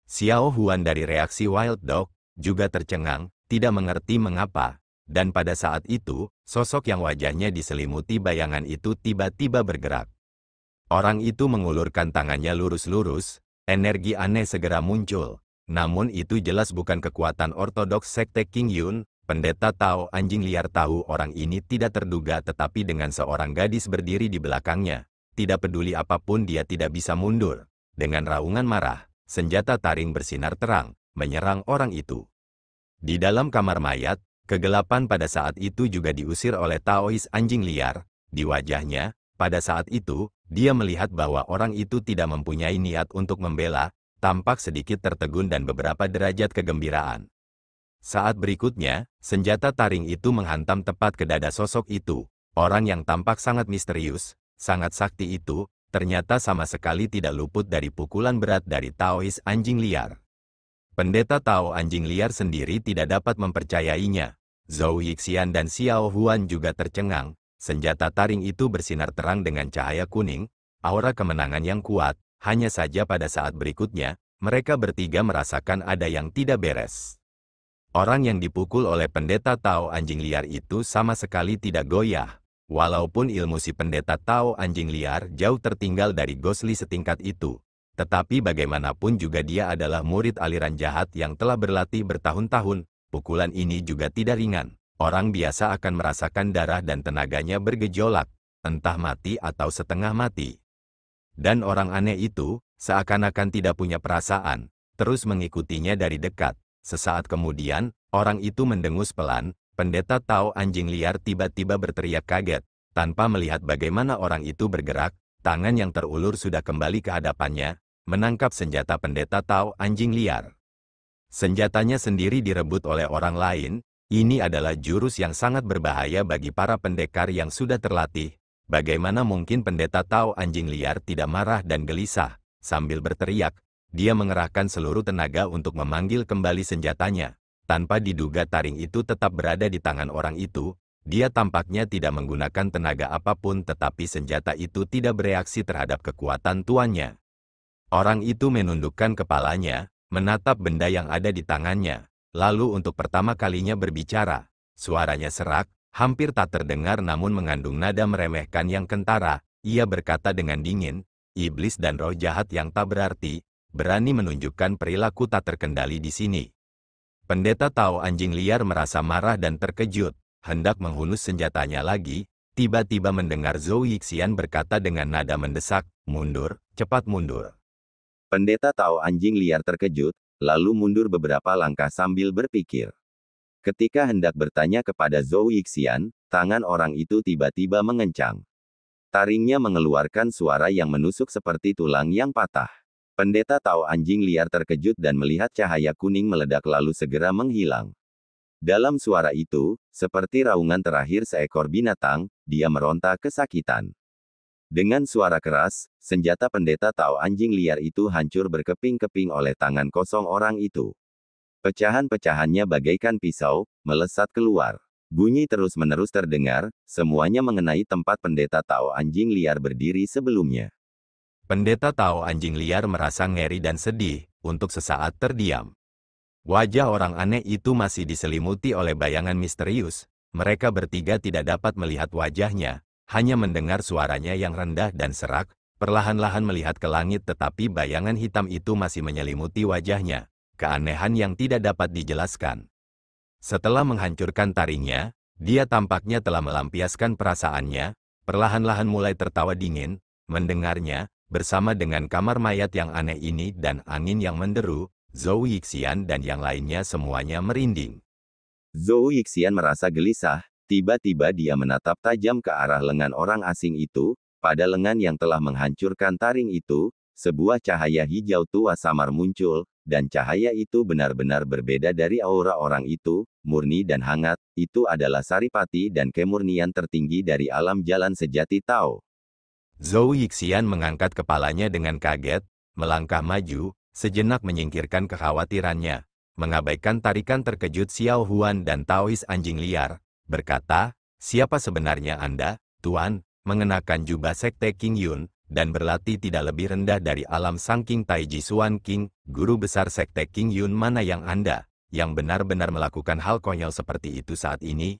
Xiao Huan dari reaksi Wild Dog, juga tercengang, tidak mengerti mengapa, dan pada saat itu, sosok yang wajahnya diselimuti bayangan itu tiba-tiba bergerak. Orang itu mengulurkan tangannya lurus-lurus, energi aneh segera muncul. Namun itu jelas bukan kekuatan ortodoks sekte King Yun. Pendeta Tao anjing liar tahu orang ini tidak terduga tetapi dengan seorang gadis berdiri di belakangnya, tidak peduli apapun dia tidak bisa mundur. Dengan raungan marah, senjata taring bersinar terang, menyerang orang itu. Di dalam kamar mayat, kegelapan pada saat itu juga diusir oleh Taois anjing liar. Di wajahnya, pada saat itu, dia melihat bahwa orang itu tidak mempunyai niat untuk membela, tampak sedikit tertegun dan beberapa derajat kegembiraan. Saat berikutnya, senjata taring itu menghantam tepat ke dada sosok itu. Orang yang tampak sangat misterius, sangat sakti itu, ternyata sama sekali tidak luput dari pukulan berat dari Taois anjing liar. Pendeta Tao anjing liar sendiri tidak dapat mempercayainya. Zhou Yixian dan Xiao Huan juga tercengang. Senjata taring itu bersinar terang dengan cahaya kuning, aura kemenangan yang kuat. Hanya saja pada saat berikutnya, mereka bertiga merasakan ada yang tidak beres. Orang yang dipukul oleh pendeta Tao anjing liar itu sama sekali tidak goyah. Walaupun ilmu si pendeta Tao anjing liar jauh tertinggal dari Gosli setingkat itu, tetapi bagaimanapun juga dia adalah murid aliran jahat yang telah berlatih bertahun-tahun. Pukulan ini juga tidak ringan. Orang biasa akan merasakan darah dan tenaganya bergejolak, entah mati atau setengah mati. Dan orang aneh itu, seakan-akan tidak punya perasaan, terus mengikutinya dari dekat. Sesaat kemudian, orang itu mendengus pelan. Pendeta Tao anjing liar tiba-tiba berteriak kaget. Tanpa melihat bagaimana orang itu bergerak, tangan yang terulur sudah kembali ke hadapannya, menangkap senjata pendeta Tao anjing liar. Senjatanya sendiri direbut oleh orang lain. Ini adalah jurus yang sangat berbahaya bagi para pendekar yang sudah terlatih. Bagaimana mungkin pendeta Tao anjing liar tidak marah dan gelisah? Sambil berteriak, dia mengerahkan seluruh tenaga untuk memanggil kembali senjatanya. Tanpa diduga taring itu tetap berada di tangan orang itu. Dia tampaknya tidak menggunakan tenaga apapun, tetapi senjata itu tidak bereaksi terhadap kekuatan tuannya. Orang itu menundukkan kepalanya, menatap benda yang ada di tangannya. Lalu untuk pertama kalinya berbicara. Suaranya serak, hampir tak terdengar namun mengandung nada meremehkan yang kentara. Ia berkata dengan dingin, "Iblis dan roh jahat yang tak berarti, berani menunjukkan perilaku tak terkendali di sini." Pendeta Tao anjing liar merasa marah dan terkejut, hendak menghunus senjatanya lagi, tiba-tiba mendengar Zhou Yixian berkata dengan nada mendesak, "Mundur, cepat mundur." Pendeta Tao anjing liar terkejut, lalu mundur beberapa langkah sambil berpikir. Ketika hendak bertanya kepada Zhou Yixian, tangan orang itu tiba-tiba mengencang. Taringnya mengeluarkan suara yang menusuk seperti tulang yang patah. Pendeta Tao anjing liar terkejut dan melihat cahaya kuning meledak lalu segera menghilang. Dalam suara itu, seperti raungan terakhir seekor binatang, dia meronta kesakitan. Dengan suara keras, senjata pendeta Tao anjing liar itu hancur berkeping-keping oleh tangan kosong orang itu. Pecahan-pecahannya bagaikan pisau, melesat keluar. Bunyi terus-menerus terdengar, semuanya mengenai tempat pendeta Tao anjing liar berdiri sebelumnya. Pendeta Tao anjing liar merasa ngeri dan sedih, untuk sesaat terdiam. Wajah orang aneh itu masih diselimuti oleh bayangan misterius. Mereka bertiga tidak dapat melihat wajahnya, hanya mendengar suaranya yang rendah dan serak, perlahan-lahan melihat ke langit tetapi bayangan hitam itu masih menyelimuti wajahnya. Keanehan yang tidak dapat dijelaskan. Setelah menghancurkan taringnya, dia tampaknya telah melampiaskan perasaannya, perlahan-lahan mulai tertawa dingin, mendengarnya. Bersama dengan kamar mayat yang aneh ini dan angin yang menderu, Zhou Yixian dan yang lainnya semuanya merinding. Zhou Yixian merasa gelisah, tiba-tiba dia menatap tajam ke arah lengan orang asing itu. Pada lengan yang telah menghancurkan taring itu, sebuah cahaya hijau tua samar muncul, dan cahaya itu benar-benar berbeda dari aura orang itu, murni dan hangat. Itu adalah saripati dan kemurnian tertinggi dari alam jalan sejati Tao. Zhou Yixian mengangkat kepalanya dengan kaget, melangkah maju, sejenak menyingkirkan kekhawatirannya, mengabaikan tarikan terkejut Xiao Huan dan Taois anjing liar, berkata, "Siapa sebenarnya Anda, Tuan?" Mengenakan jubah sekte King Yun, dan berlatih tidak lebih rendah dari alam Sang King Taiji Xuan King, guru besar sekte King Yun mana yang Anda, yang benar-benar melakukan hal konyol seperti itu saat ini?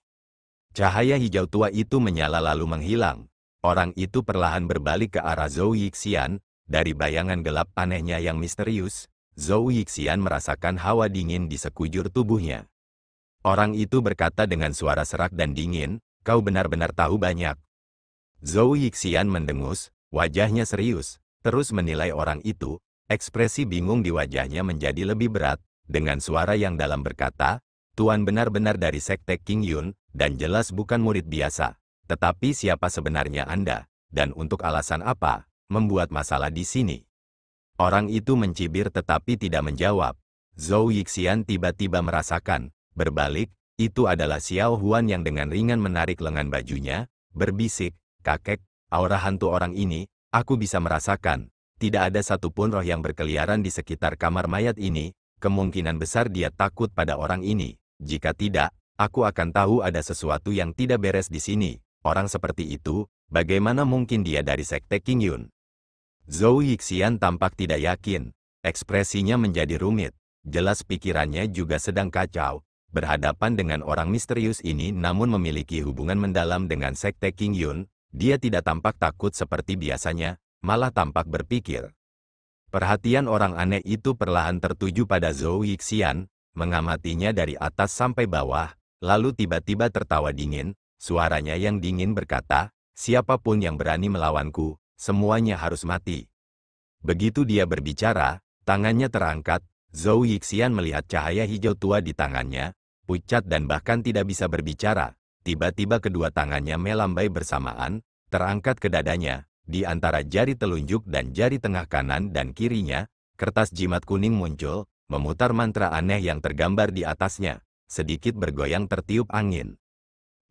Cahaya hijau tua itu menyala lalu menghilang. Orang itu perlahan berbalik ke arah Zhou Yixian. Dari bayangan gelap anehnya yang misterius, Zhou Yixian merasakan hawa dingin di sekujur tubuhnya. Orang itu berkata dengan suara serak dan dingin, "Kau benar-benar tahu banyak." Zhou Yixian mendengus, Wajahnya serius, terus menilai orang itu. Ekspresi bingung di wajahnya menjadi lebih berat, dengan suara yang dalam berkata, "Tuan benar-benar dari Sekte King Yun, dan jelas bukan murid biasa. Tetapi siapa sebenarnya Anda, dan untuk alasan apa, membuat masalah di sini?" Orang itu mencibir tetapi tidak menjawab. Zhou Yixian tiba-tiba merasakan, berbalik, itu adalah Xiao Huan yang dengan ringan menarik lengan bajunya, berbisik, "Kakek, aura hantu orang ini, aku bisa merasakan. Tidak ada satupun roh yang berkeliaran di sekitar kamar mayat ini, kemungkinan besar dia takut pada orang ini. Jika tidak, aku akan tahu ada sesuatu yang tidak beres di sini. Orang seperti itu, bagaimana mungkin dia dari Sekte King Yun?" Zhou Yixian tampak tidak yakin, ekspresinya menjadi rumit. Jelas pikirannya juga sedang kacau, berhadapan dengan orang misterius ini namun memiliki hubungan mendalam dengan Sekte King Yun, dia tidak tampak takut seperti biasanya, malah tampak berpikir. Perhatian orang aneh itu perlahan tertuju pada Zhou Yixian, mengamatinya dari atas sampai bawah, lalu tiba-tiba tertawa dingin, suaranya yang dingin berkata, "Siapapun yang berani melawanku, semuanya harus mati." Begitu dia berbicara, tangannya terangkat. Zhou Yixian melihat cahaya hijau tua di tangannya, pucat dan bahkan tidak bisa berbicara. Tiba-tiba kedua tangannya melambai bersamaan, terangkat ke dadanya. Di antara jari telunjuk dan jari tengah kanan dan kirinya, kertas jimat kuning muncul, memutar mantra aneh yang tergambar di atasnya. Sedikit bergoyang tertiup angin.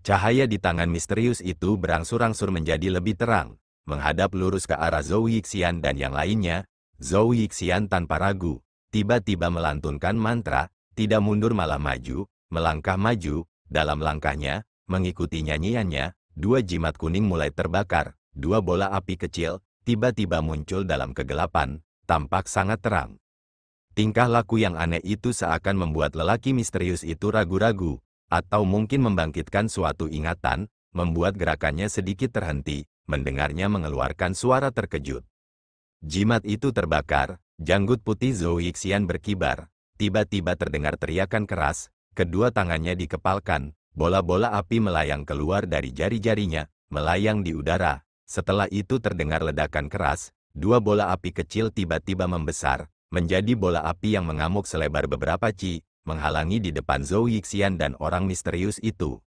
Cahaya di tangan misterius itu berangsur-angsur menjadi lebih terang, menghadap lurus ke arah Zhou Yixian dan yang lainnya. Zhou Yixian tanpa ragu tiba-tiba melantunkan mantra, tidak mundur malah maju, melangkah maju. Dalam langkahnya, mengikuti nyanyiannya, dua jimat kuning mulai terbakar, dua bola api kecil, tiba-tiba muncul dalam kegelapan, tampak sangat terang. Tingkah laku yang aneh itu seakan membuat lelaki misterius itu ragu-ragu, atau mungkin membangkitkan suatu ingatan, membuat gerakannya sedikit terhenti, mendengarnya mengeluarkan suara terkejut. Jimat itu terbakar. Janggut putih Zhou Yixian berkibar, tiba-tiba terdengar teriakan keras, kedua tangannya dikepalkan, bola-bola api melayang keluar dari jari-jarinya, melayang di udara. Setelah itu terdengar ledakan keras, dua bola api kecil tiba-tiba membesar, menjadi bola api yang mengamuk selebar beberapa ci, menghalangi di depan Zhou Yixian dan orang misterius itu.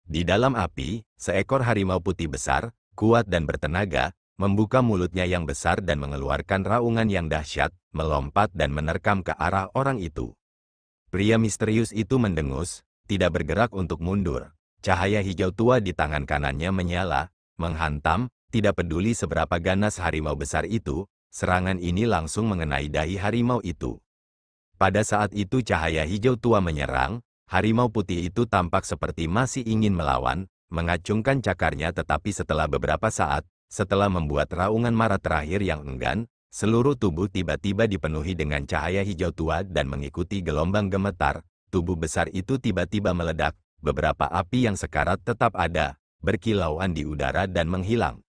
Di dalam api, seekor harimau putih besar, kuat dan bertenaga, membuka mulutnya yang besar dan mengeluarkan raungan yang dahsyat, melompat dan menerkam ke arah orang itu. Pria misterius itu mendengus, tidak bergerak untuk mundur. Cahaya hijau tua di tangan kanannya menyala, menghantam, tidak peduli seberapa ganas harimau besar itu, serangan ini langsung mengenai dahi harimau itu. Pada saat itu cahaya hijau tua menyerang, harimau putih itu tampak seperti masih ingin melawan, mengacungkan cakarnya tetapi setelah beberapa saat, setelah membuat raungan marah terakhir yang enggan, seluruh tubuh tiba-tiba dipenuhi dengan cahaya hijau tua dan mengikuti gelombang gemetar. Tubuh besar itu tiba-tiba meledak, beberapa api yang sekarat tetap ada, berkilauan di udara dan menghilang.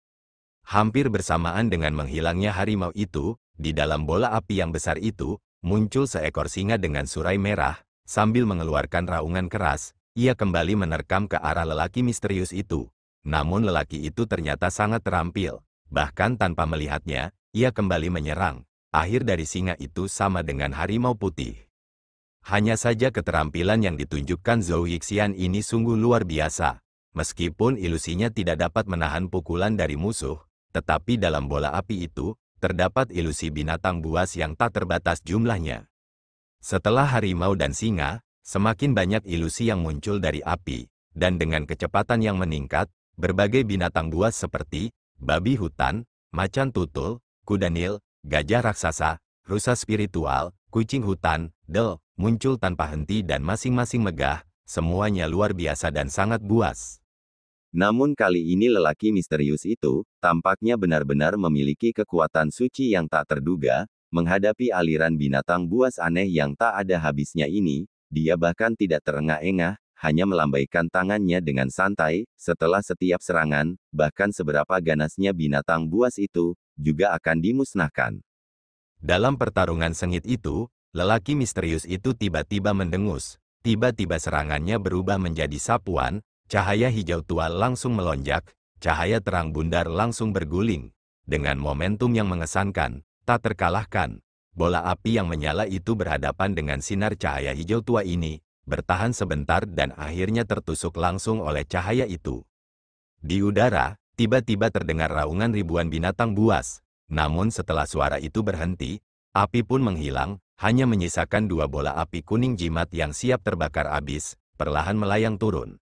Hampir bersamaan dengan menghilangnya harimau itu, di dalam bola api yang besar itu, muncul seekor singa dengan surai merah, sambil mengeluarkan raungan keras, ia kembali menerkam ke arah lelaki misterius itu. Namun lelaki itu ternyata sangat terampil, bahkan tanpa melihatnya, ia kembali menyerang. Akhir dari singa itu sama dengan harimau putih. Hanya saja keterampilan yang ditunjukkan Zhou Yixian ini sungguh luar biasa. Meskipun ilusinya tidak dapat menahan pukulan dari musuh, tetapi dalam bola api itu, terdapat ilusi binatang buas yang tak terbatas jumlahnya. Setelah harimau dan singa, semakin banyak ilusi yang muncul dari api, dan dengan kecepatan yang meningkat, berbagai binatang buas seperti babi hutan, macan tutul, kuda nil, gajah raksasa, rusa spiritual, kucing hutan, del, muncul tanpa henti dan masing-masing megah, semuanya luar biasa dan sangat buas. Namun kali ini lelaki misterius itu, tampaknya benar-benar memiliki kekuatan suci yang tak terduga, menghadapi aliran binatang buas aneh yang tak ada habisnya ini, dia bahkan tidak terengah-engah, hanya melambaikan tangannya dengan santai. Setelah setiap serangan, bahkan seberapa ganasnya binatang buas itu, juga akan dimusnahkan. Dalam pertarungan sengit itu, lelaki misterius itu tiba-tiba mendengus. Tiba-tiba serangannya berubah menjadi sapuan, cahaya hijau tua langsung melonjak, cahaya terang bundar langsung berguling. dengan momentum yang mengesankan, tak terkalahkan. Bola api yang menyala itu berhadapan dengan sinar cahaya hijau tua ini, bertahan sebentar dan akhirnya tertusuk langsung oleh cahaya itu. Di udara, tiba-tiba terdengar raungan ribuan binatang buas. Namun setelah suara itu berhenti, api pun menghilang, hanya menyisakan dua bola api kuning jimat yang siap terbakar abis, perlahan melayang turun.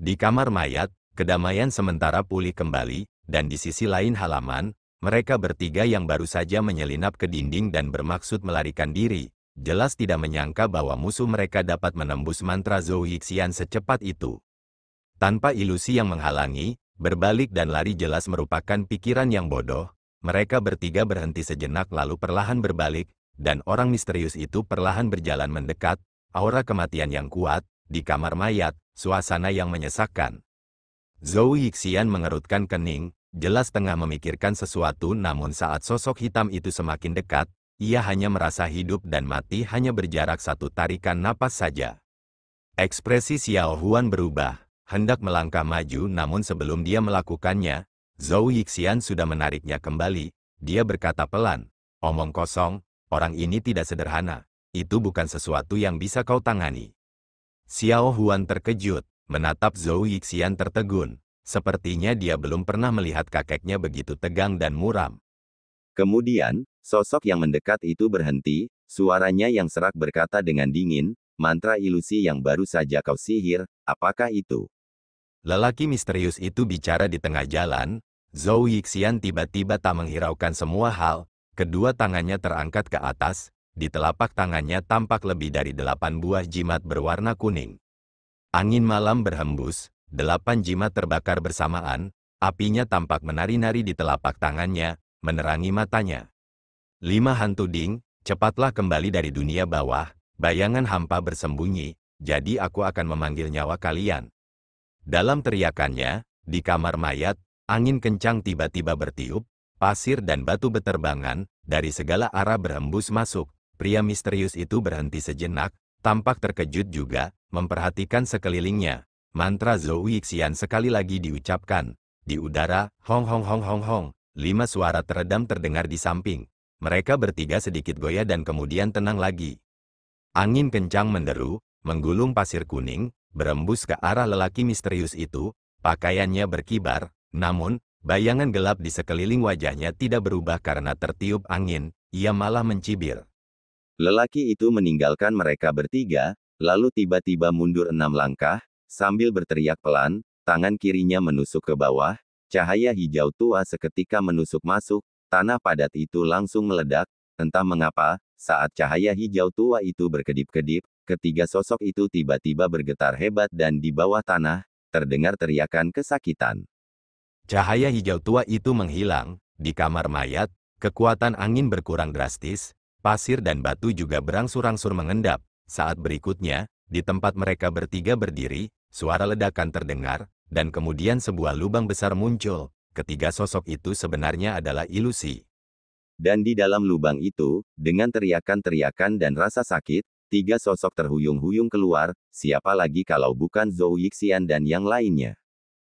Di kamar mayat, kedamaian sementara pulih kembali, dan di sisi lain halaman, mereka bertiga yang baru saja menyelinap ke dinding dan bermaksud melarikan diri, jelas tidak menyangka bahwa musuh mereka dapat menembus mantra Zhou Yixian secepat itu. Tanpa ilusi yang menghalangi, berbalik dan lari jelas merupakan pikiran yang bodoh. Mereka bertiga berhenti sejenak lalu perlahan berbalik, dan orang misterius itu perlahan berjalan mendekat, aura kematian yang kuat, di kamar mayat, suasana yang menyesakkan. Zhou Yixian mengerutkan kening, jelas tengah memikirkan sesuatu namun saat sosok hitam itu semakin dekat, ia hanya merasa hidup dan mati hanya berjarak satu tarikan napas saja. Ekspresi Xiao Huan berubah, hendak melangkah maju namun sebelum dia melakukannya, Zhou Yixian sudah menariknya kembali. Dia berkata pelan, "Omong kosong, orang ini tidak sederhana, itu bukan sesuatu yang bisa kau tangani." Xiao Huan terkejut, menatap Zhou Yixian tertegun. Sepertinya dia belum pernah melihat kakeknya begitu tegang dan muram. Kemudian, sosok yang mendekat itu berhenti, suaranya yang serak berkata dengan dingin, "Mantra ilusi yang baru saja kau sihir, apakah itu?" Lelaki misterius itu bicara di tengah jalan. Zhou Yixian tiba-tiba tak menghiraukan semua hal, kedua tangannya terangkat ke atas, di telapak tangannya tampak lebih dari 8 buah jimat berwarna kuning. Angin malam berhembus, 8 jimat terbakar bersamaan, apinya tampak menari-nari di telapak tangannya, menerangi matanya. 5 hantu Ding, cepatlah kembali dari dunia bawah, bayangan hampa bersembunyi, jadi aku akan memanggil nyawa kalian. Dalam teriakannya, di kamar mayat, angin kencang tiba-tiba bertiup, pasir dan batu beterbangan, dari segala arah berhembus masuk. Pria misterius itu berhenti sejenak, tampak terkejut juga, memperhatikan sekelilingnya. Mantra Zhou Yixian sekali lagi diucapkan. Di udara, hong hong hong hong hong, 5 suara teredam terdengar di samping. Mereka bertiga sedikit goyah dan kemudian tenang lagi. Angin kencang menderu, menggulung pasir kuning, berembus ke arah lelaki misterius itu, pakaiannya berkibar, namun, bayangan gelap di sekeliling wajahnya tidak berubah karena tertiup angin, ia malah mencibir. Lelaki itu meninggalkan mereka bertiga, lalu tiba-tiba mundur 6 langkah, sambil berteriak pelan, tangan kirinya menusuk ke bawah, cahaya hijau tua seketika menusuk masuk, tanah padat itu langsung meledak, entah mengapa, saat cahaya hijau tua itu berkedip-kedip, ketiga sosok itu tiba-tiba bergetar hebat dan di bawah tanah, terdengar teriakan kesakitan. Cahaya hijau tua itu menghilang, di kamar mayat, kekuatan angin berkurang drastis, pasir dan batu juga berangsur-angsur mengendap. Saat berikutnya, di tempat mereka bertiga berdiri, suara ledakan terdengar, dan kemudian sebuah lubang besar muncul. Ketiga sosok itu sebenarnya adalah ilusi. Dan di dalam lubang itu, dengan teriakan-teriakan dan rasa sakit, 3 sosok terhuyung-huyung keluar, siapa lagi kalau bukan Zhou Yixian dan yang lainnya.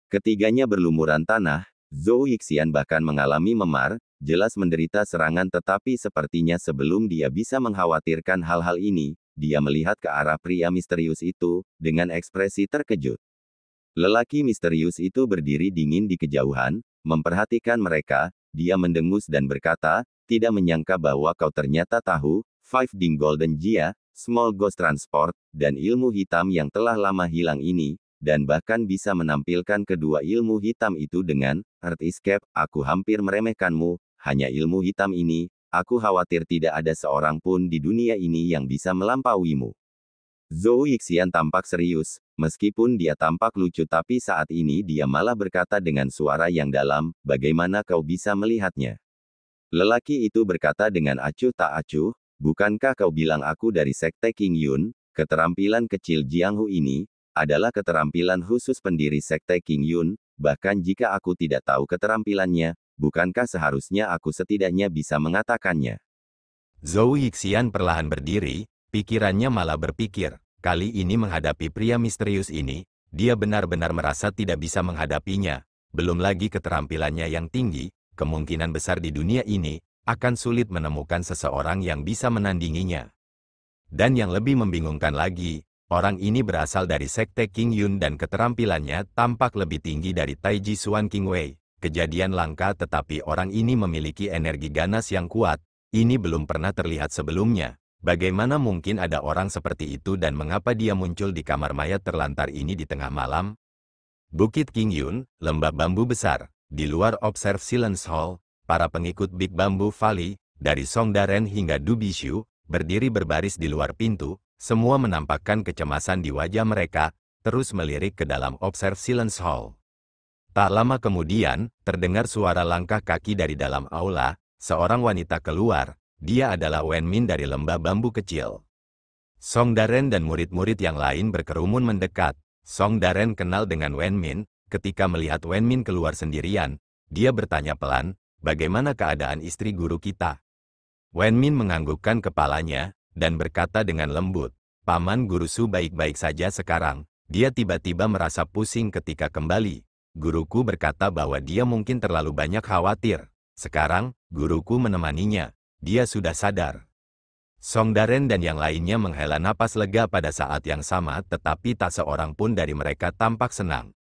Ketiganya berlumuran tanah, Zhou Yixian bahkan mengalami memar, jelas menderita serangan tetapi sepertinya sebelum dia bisa mengkhawatirkan hal-hal ini, dia melihat ke arah pria misterius itu, dengan ekspresi terkejut. Lelaki misterius itu berdiri dingin di kejauhan, memperhatikan mereka, dia mendengus dan berkata, "Tidak menyangka bahwa kau ternyata tahu, 5 Ding Golden Jia, Small Ghost Transport, dan ilmu hitam yang telah lama hilang ini, dan bahkan bisa menampilkan kedua ilmu hitam itu dengan Earth Escape, aku hampir meremehkanmu, hanya ilmu hitam ini, aku khawatir tidak ada seorang pun di dunia ini yang bisa melampauimu." Zhou Yixian tampak serius, meskipun dia tampak lucu tapi saat ini dia malah berkata dengan suara yang dalam, "Bagaimana kau bisa melihatnya?" Lelaki itu berkata dengan acuh tak acuh, "Bukankah kau bilang aku dari Sekte King Yun? Keterampilan kecil Jianghu ini, adalah keterampilan khusus pendiri Sekte King Yun, bahkan jika aku tidak tahu keterampilannya, bukankah seharusnya aku setidaknya bisa mengatakannya?" Zhou Yixian perlahan berdiri, pikirannya malah berpikir, kali ini menghadapi pria misterius ini, dia benar-benar merasa tidak bisa menghadapinya, belum lagi keterampilannya yang tinggi, kemungkinan besar di dunia ini akan sulit menemukan seseorang yang bisa menandinginya. Dan yang lebih membingungkan lagi, orang ini berasal dari Sekte King Yun dan keterampilannya tampak lebih tinggi dari Taiji Xuan King Wei. Kejadian langka tetapi orang ini memiliki energi ganas yang kuat, ini belum pernah terlihat sebelumnya. Bagaimana mungkin ada orang seperti itu dan mengapa dia muncul di kamar mayat terlantar ini di tengah malam? Bukit King Yun, lembah bambu besar. Di luar Observe Silence Hall, para pengikut Big Bamboo Valley, dari Songdaren hingga Du Bishu, berdiri berbaris di luar pintu, semua menampakkan kecemasan di wajah mereka, terus melirik ke dalam Observe Silence Hall. Tak lama kemudian, terdengar suara langkah kaki dari dalam aula, seorang wanita keluar, dia adalah Wen Min dari lembah bambu kecil. Songdaren dan murid-murid yang lain berkerumun mendekat. Songdaren kenal dengan Wen Min. Ketika melihat Wen Min keluar sendirian, dia bertanya pelan, bagaimana keadaan istri guru kita? Wen Min menganggukkan kepalanya, dan berkata dengan lembut, Paman Guru Su baik-baik saja sekarang. Dia tiba-tiba merasa pusing ketika kembali. Guruku berkata bahwa dia mungkin terlalu banyak khawatir. Sekarang, guruku menemaninya. Dia sudah sadar. Songdaren dan yang lainnya menghela napas lega pada saat yang sama, tetapi tak seorang pun dari mereka tampak senang.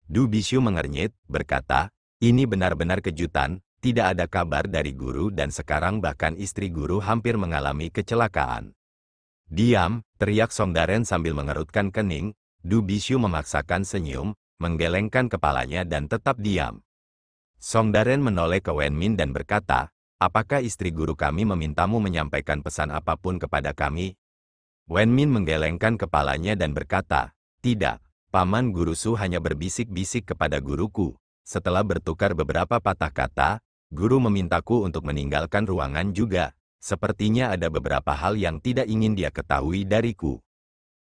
Du Bishu mengernyit, berkata, ini benar-benar kejutan, tidak ada kabar dari guru dan sekarang bahkan istri guru hampir mengalami kecelakaan. Diam, teriak Songdaren sambil mengerutkan kening. Du Bishu memaksakan senyum, menggelengkan kepalanya dan tetap diam. Songdaren menoleh ke Wen Min dan berkata, apakah istri guru kami memintamu menyampaikan pesan apapun kepada kami? Wen Min menggelengkan kepalanya dan berkata, tidak. Paman Guru Su hanya berbisik-bisik kepada guruku. Setelah bertukar beberapa patah kata, guru memintaku untuk meninggalkan ruangan juga. Sepertinya ada beberapa hal yang tidak ingin dia ketahui dariku.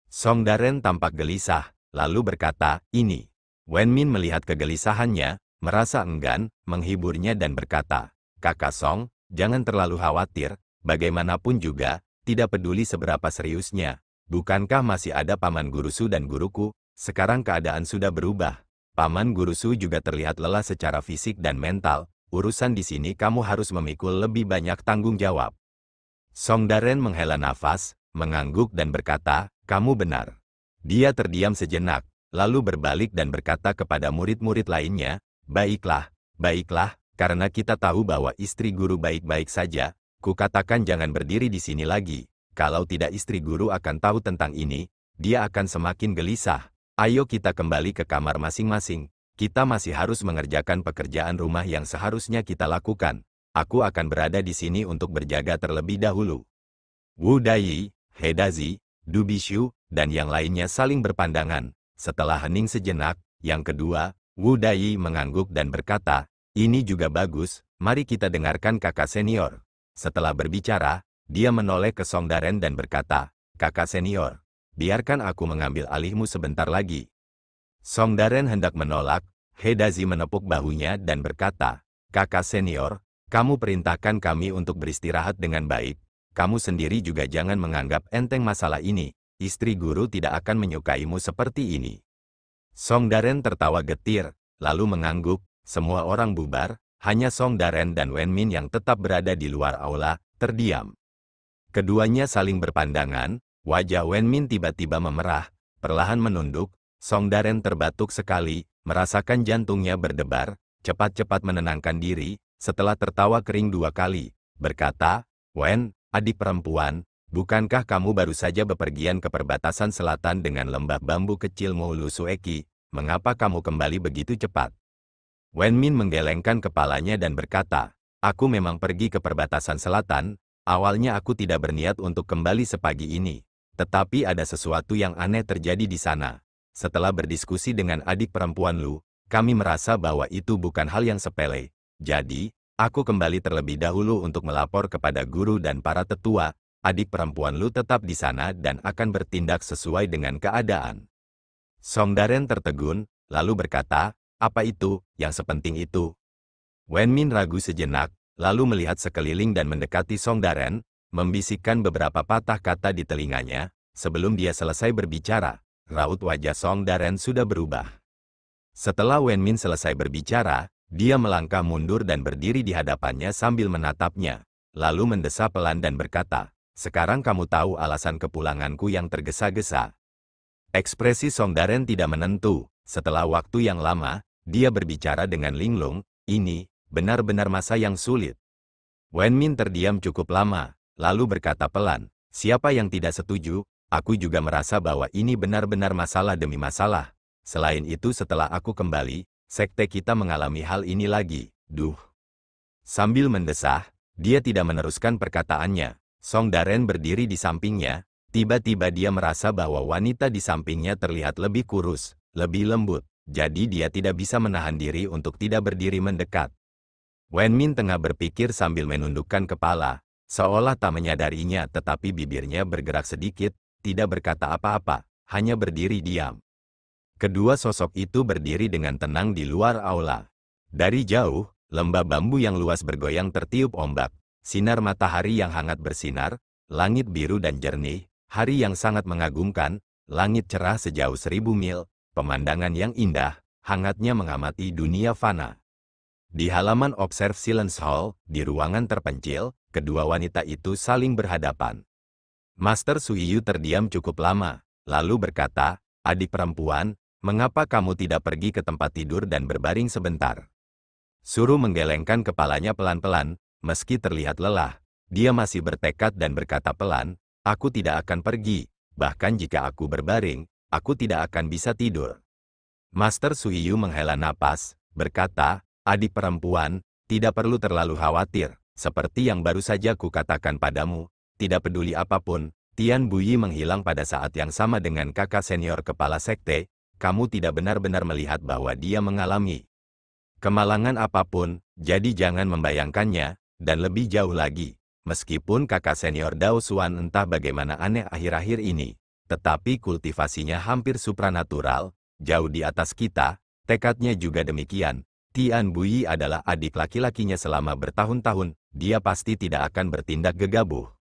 Songdaren tampak gelisah, lalu berkata, ini. Wen Min melihat kegelisahannya, merasa enggan, menghiburnya dan berkata, Kakak Song, jangan terlalu khawatir, bagaimanapun juga, tidak peduli seberapa seriusnya. Bukankah masih ada Paman Guru Su dan guruku? Sekarang keadaan sudah berubah. Paman Guru Su juga terlihat lelah secara fisik dan mental. Urusan di sini kamu harus memikul lebih banyak tanggung jawab. Songdaren menghela nafas, mengangguk dan berkata, kamu benar. Dia terdiam sejenak, lalu berbalik dan berkata kepada murid-murid lainnya, baiklah, karena kita tahu bahwa istri guru baik-baik saja, kukatakan jangan berdiri di sini lagi. Kalau tidak istri guru akan tahu tentang ini, dia akan semakin gelisah. Ayo kita kembali ke kamar masing-masing. Kita masih harus mengerjakan pekerjaan rumah yang seharusnya kita lakukan. Aku akan berada di sini untuk berjaga terlebih dahulu. Wu Dai, He Dazi, Du Bishu, dan yang lainnya saling berpandangan. Setelah hening sejenak, yang kedua, Wu Dai mengangguk dan berkata, ini juga bagus, mari kita dengarkan kakak senior. Setelah berbicara, dia menoleh ke Songdaren dan berkata, kakak senior. Biarkan aku mengambil alihmu sebentar lagi. Songdaren hendak menolak, He Dazi menepuk bahunya dan berkata, kakak senior, kamu perintahkan kami untuk beristirahat dengan baik. Kamu sendiri juga jangan menganggap enteng masalah ini. Istri guru tidak akan menyukaimu seperti ini. Songdaren tertawa getir, lalu mengangguk, semua orang bubar, hanya Songdaren dan Wen Min yang tetap berada di luar aula, terdiam. Keduanya saling berpandangan. Wajah Wen Min tiba-tiba memerah, perlahan menunduk, Songdaren terbatuk sekali, merasakan jantungnya berdebar, cepat-cepat menenangkan diri, setelah tertawa kering 2 kali, berkata, Wen, adik perempuan, bukankah kamu baru saja bepergian ke perbatasan selatan dengan lembah bambu kecil Moulu Sueki, mengapa kamu kembali begitu cepat? Wen Min menggelengkan kepalanya dan berkata, aku memang pergi ke perbatasan selatan, awalnya aku tidak berniat untuk kembali sepagi ini. Tetapi ada sesuatu yang aneh terjadi di sana. Setelah berdiskusi dengan adik perempuan Lu, kami merasa bahwa itu bukan hal yang sepele. Jadi, aku kembali terlebih dahulu untuk melapor kepada guru dan para tetua. Adik perempuan Lu tetap di sana dan akan bertindak sesuai dengan keadaan. Songdaren tertegun, lalu berkata, apa itu, yang sepenting itu? Wen Min ragu sejenak, lalu melihat sekeliling dan mendekati Songdaren, membisikkan beberapa patah kata di telinganya. Sebelum dia selesai berbicara, raut wajah Songdaren sudah berubah. Setelah Wen Min selesai berbicara, Dia melangkah mundur dan berdiri di hadapannya sambil menatapnya, lalu mendesah pelan dan berkata, "Sekarang kamu tahu alasan kepulanganku yang tergesa-gesa." Ekspresi Song Daren tidak menentu. Setelah waktu yang lama, dia berbicara dengan linglung, "Ini benar-benar masa yang sulit." Wen Min terdiam cukup lama, lalu berkata pelan, "Siapa yang tidak setuju? Aku juga merasa bahwa ini benar-benar masalah demi masalah. Selain itu setelah aku kembali, sekte kita mengalami hal ini lagi. Duh." Sambil mendesah, dia tidak meneruskan perkataannya. Song Daren berdiri di sampingnya. Tiba-tiba dia merasa bahwa wanita di sampingnya terlihat lebih kurus, lebih lembut. Jadi dia tidak bisa menahan diri untuk tidak berdiri mendekat. Wen Min tengah berpikir sambil menundukkan kepala, seolah tak menyadarinya, tetapi bibirnya bergerak sedikit, tidak berkata apa-apa, hanya berdiri diam. Kedua sosok itu berdiri dengan tenang di luar aula. Dari jauh, lembah bambu yang luas bergoyang tertiup ombak, sinar matahari yang hangat bersinar, langit biru dan jernih, hari yang sangat mengagumkan, langit cerah sejauh 1000 mil, pemandangan yang indah, hangatnya mengamati dunia fana. Di halaman Observe Silence Hall, di ruangan terpencil, kedua wanita itu saling berhadapan. Master Suiyu terdiam cukup lama, lalu berkata, "Adik perempuan, mengapa kamu tidak pergi ke tempat tidur dan berbaring sebentar?" Suru menggelengkan kepalanya pelan-pelan, meski terlihat lelah. Dia masih bertekad dan berkata pelan, "Aku tidak akan pergi, bahkan jika aku berbaring, aku tidak akan bisa tidur." Master Suiyu menghela napas, berkata, "Adik perempuan, tidak perlu terlalu khawatir. Seperti yang baru saja kukatakan padamu, tidak peduli apapun, Tian Buyi menghilang pada saat yang sama dengan kakak senior kepala sekte, kamu tidak benar-benar melihat bahwa dia mengalami kemalangan apapun, jadi jangan membayangkannya, dan lebih jauh lagi. Meskipun kakak senior Dao Xuan entah bagaimana aneh akhir-akhir ini, tetapi kultivasinya hampir supranatural, jauh di atas kita, tekadnya juga demikian. Tian Buyi adalah adik laki-lakinya selama bertahun-tahun, dia pasti tidak akan bertindak gegabah."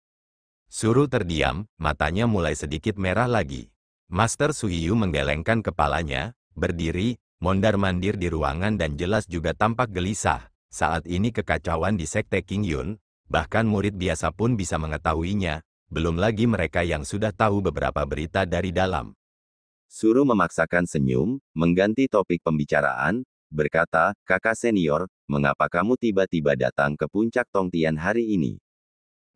Suru terdiam, matanya mulai sedikit merah lagi. Master Suiyu menggelengkan kepalanya, berdiri, mondar-mandir di ruangan dan jelas juga tampak gelisah. Saat ini kekacauan di sekte King Yun, bahkan murid biasa pun bisa mengetahuinya, belum lagi mereka yang sudah tahu beberapa berita dari dalam. Suru memaksakan senyum, mengganti topik pembicaraan, berkata, "Kakak senior, mengapa kamu tiba-tiba datang ke puncak Tongtian hari ini?"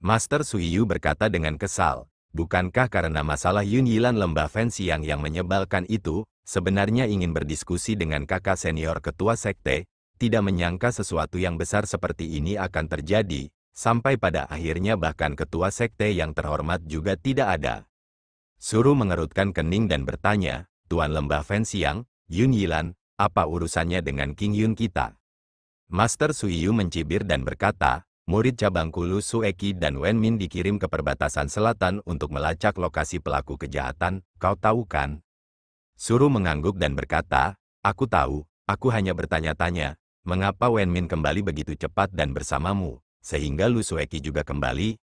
Master Suiyu berkata dengan kesal, "Bukankah karena masalah Yun Yilan lembah Fenxiang yang menyebalkan itu, sebenarnya ingin berdiskusi dengan kakak senior ketua sekte, tidak menyangka sesuatu yang besar seperti ini akan terjadi, sampai pada akhirnya bahkan ketua sekte yang terhormat juga tidak ada." Suru mengerutkan kening dan bertanya, "Tuan lembah Fenxiang, Yun Yilan, apa urusannya dengan King Yun kita?" Master Suiyu mencibir dan berkata, "Murid cabangku Lu Sueki dan Wen Min dikirim ke perbatasan selatan untuk melacak lokasi pelaku kejahatan, kau tahu kan?" Suru mengangguk dan berkata, "Aku tahu, aku hanya bertanya-tanya, mengapa Wen Min kembali begitu cepat dan bersamamu, sehingga Lu Sueki juga kembali?"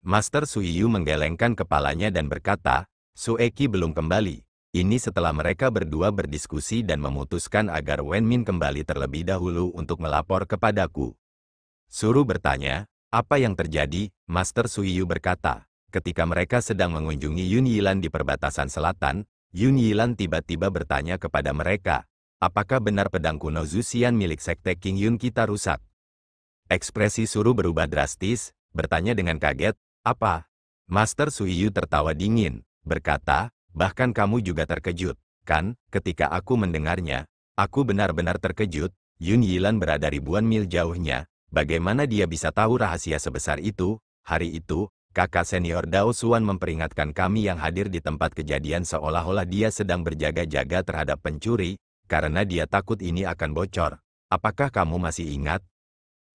Master Suiyu menggelengkan kepalanya dan berkata, "Sueki belum kembali. Ini setelah mereka berdua berdiskusi dan memutuskan agar Wen Min kembali terlebih dahulu untuk melapor kepadaku." Suru bertanya, "Apa yang terjadi?" Master Suiyu berkata, "Ketika mereka sedang mengunjungi Yun Yilan di perbatasan selatan, Yun Yilan tiba-tiba bertanya kepada mereka, 'Apakah benar pedang kuno Zuxian milik sekte King Yun kita rusak?'" Ekspresi Suru berubah drastis, bertanya dengan kaget, "Apa?" Master Suiyu tertawa dingin, berkata, "Bahkan kamu juga terkejut, kan?" Ketika aku mendengarnya, aku benar-benar terkejut. Yun Yilan berada ribuan mil jauhnya. Bagaimana dia bisa tahu rahasia sebesar itu? Hari itu, kakak senior Dao Xuan memperingatkan kami yang hadir di tempat kejadian seolah-olah dia sedang berjaga-jaga terhadap pencuri, karena dia takut ini akan bocor. Apakah kamu masih ingat?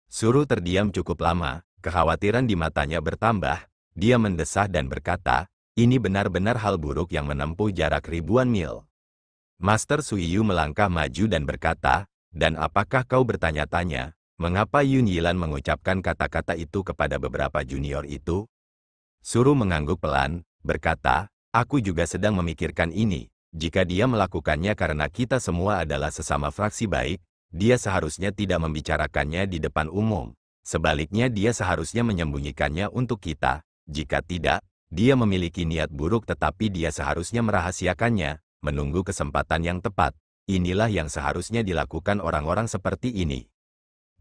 Suru terdiam cukup lama, kekhawatiran di matanya bertambah. Dia mendesah dan berkata, "Ini benar-benar hal buruk yang menempuh jarak ribuan mil." Master Suiyu melangkah maju dan berkata, "Dan apakah kau bertanya-tanya, mengapa Yun Yilan mengucapkan kata-kata itu kepada beberapa junior itu?" Suru mengangguk pelan, berkata, "Aku juga sedang memikirkan ini. Jika dia melakukannya karena kita semua adalah sesama fraksi baik, dia seharusnya tidak membicarakannya di depan umum. Sebaliknya dia seharusnya menyembunyikannya untuk kita. Jika tidak, dia memiliki niat buruk tetapi dia seharusnya merahasiakannya, menunggu kesempatan yang tepat. Inilah yang seharusnya dilakukan orang-orang seperti ini.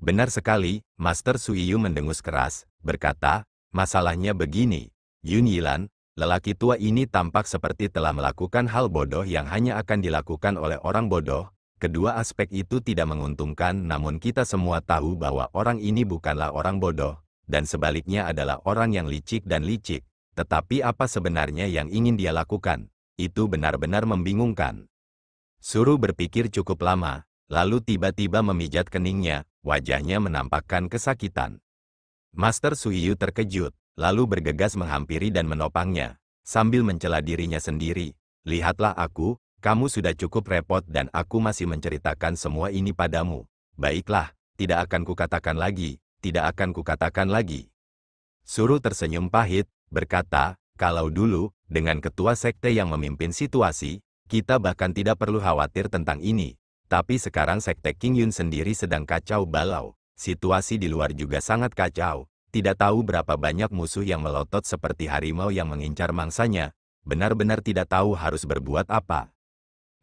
Benar sekali, Master Suiyu mendengus keras, berkata, masalahnya begini, Yun Yilan, lelaki tua ini tampak seperti telah melakukan hal bodoh yang hanya akan dilakukan oleh orang bodoh. Kedua aspek itu tidak menguntungkan, namun kita semua tahu bahwa orang ini bukanlah orang bodoh, dan sebaliknya adalah orang yang licik dan licik. Tetapi apa sebenarnya yang ingin dia lakukan? Itu benar-benar membingungkan. Suru berpikir cukup lama, lalu tiba-tiba memijat keningnya, wajahnya menampakkan kesakitan. Master Suiyu terkejut, lalu bergegas menghampiri dan menopangnya, sambil mencela dirinya sendiri. Lihatlah aku, kamu sudah cukup repot dan aku masih menceritakan semua ini padamu. Baiklah, tidak akan kukatakan lagi, tidak akan kukatakan lagi. Suru tersenyum pahit, berkata, kalau dulu, dengan ketua sekte yang memimpin situasi, kita bahkan tidak perlu khawatir tentang ini. Tapi sekarang sekte King Yun sendiri sedang kacau balau. Situasi di luar juga sangat kacau. Tidak tahu berapa banyak musuh yang melotot seperti harimau yang mengincar mangsanya. Benar-benar tidak tahu harus berbuat apa.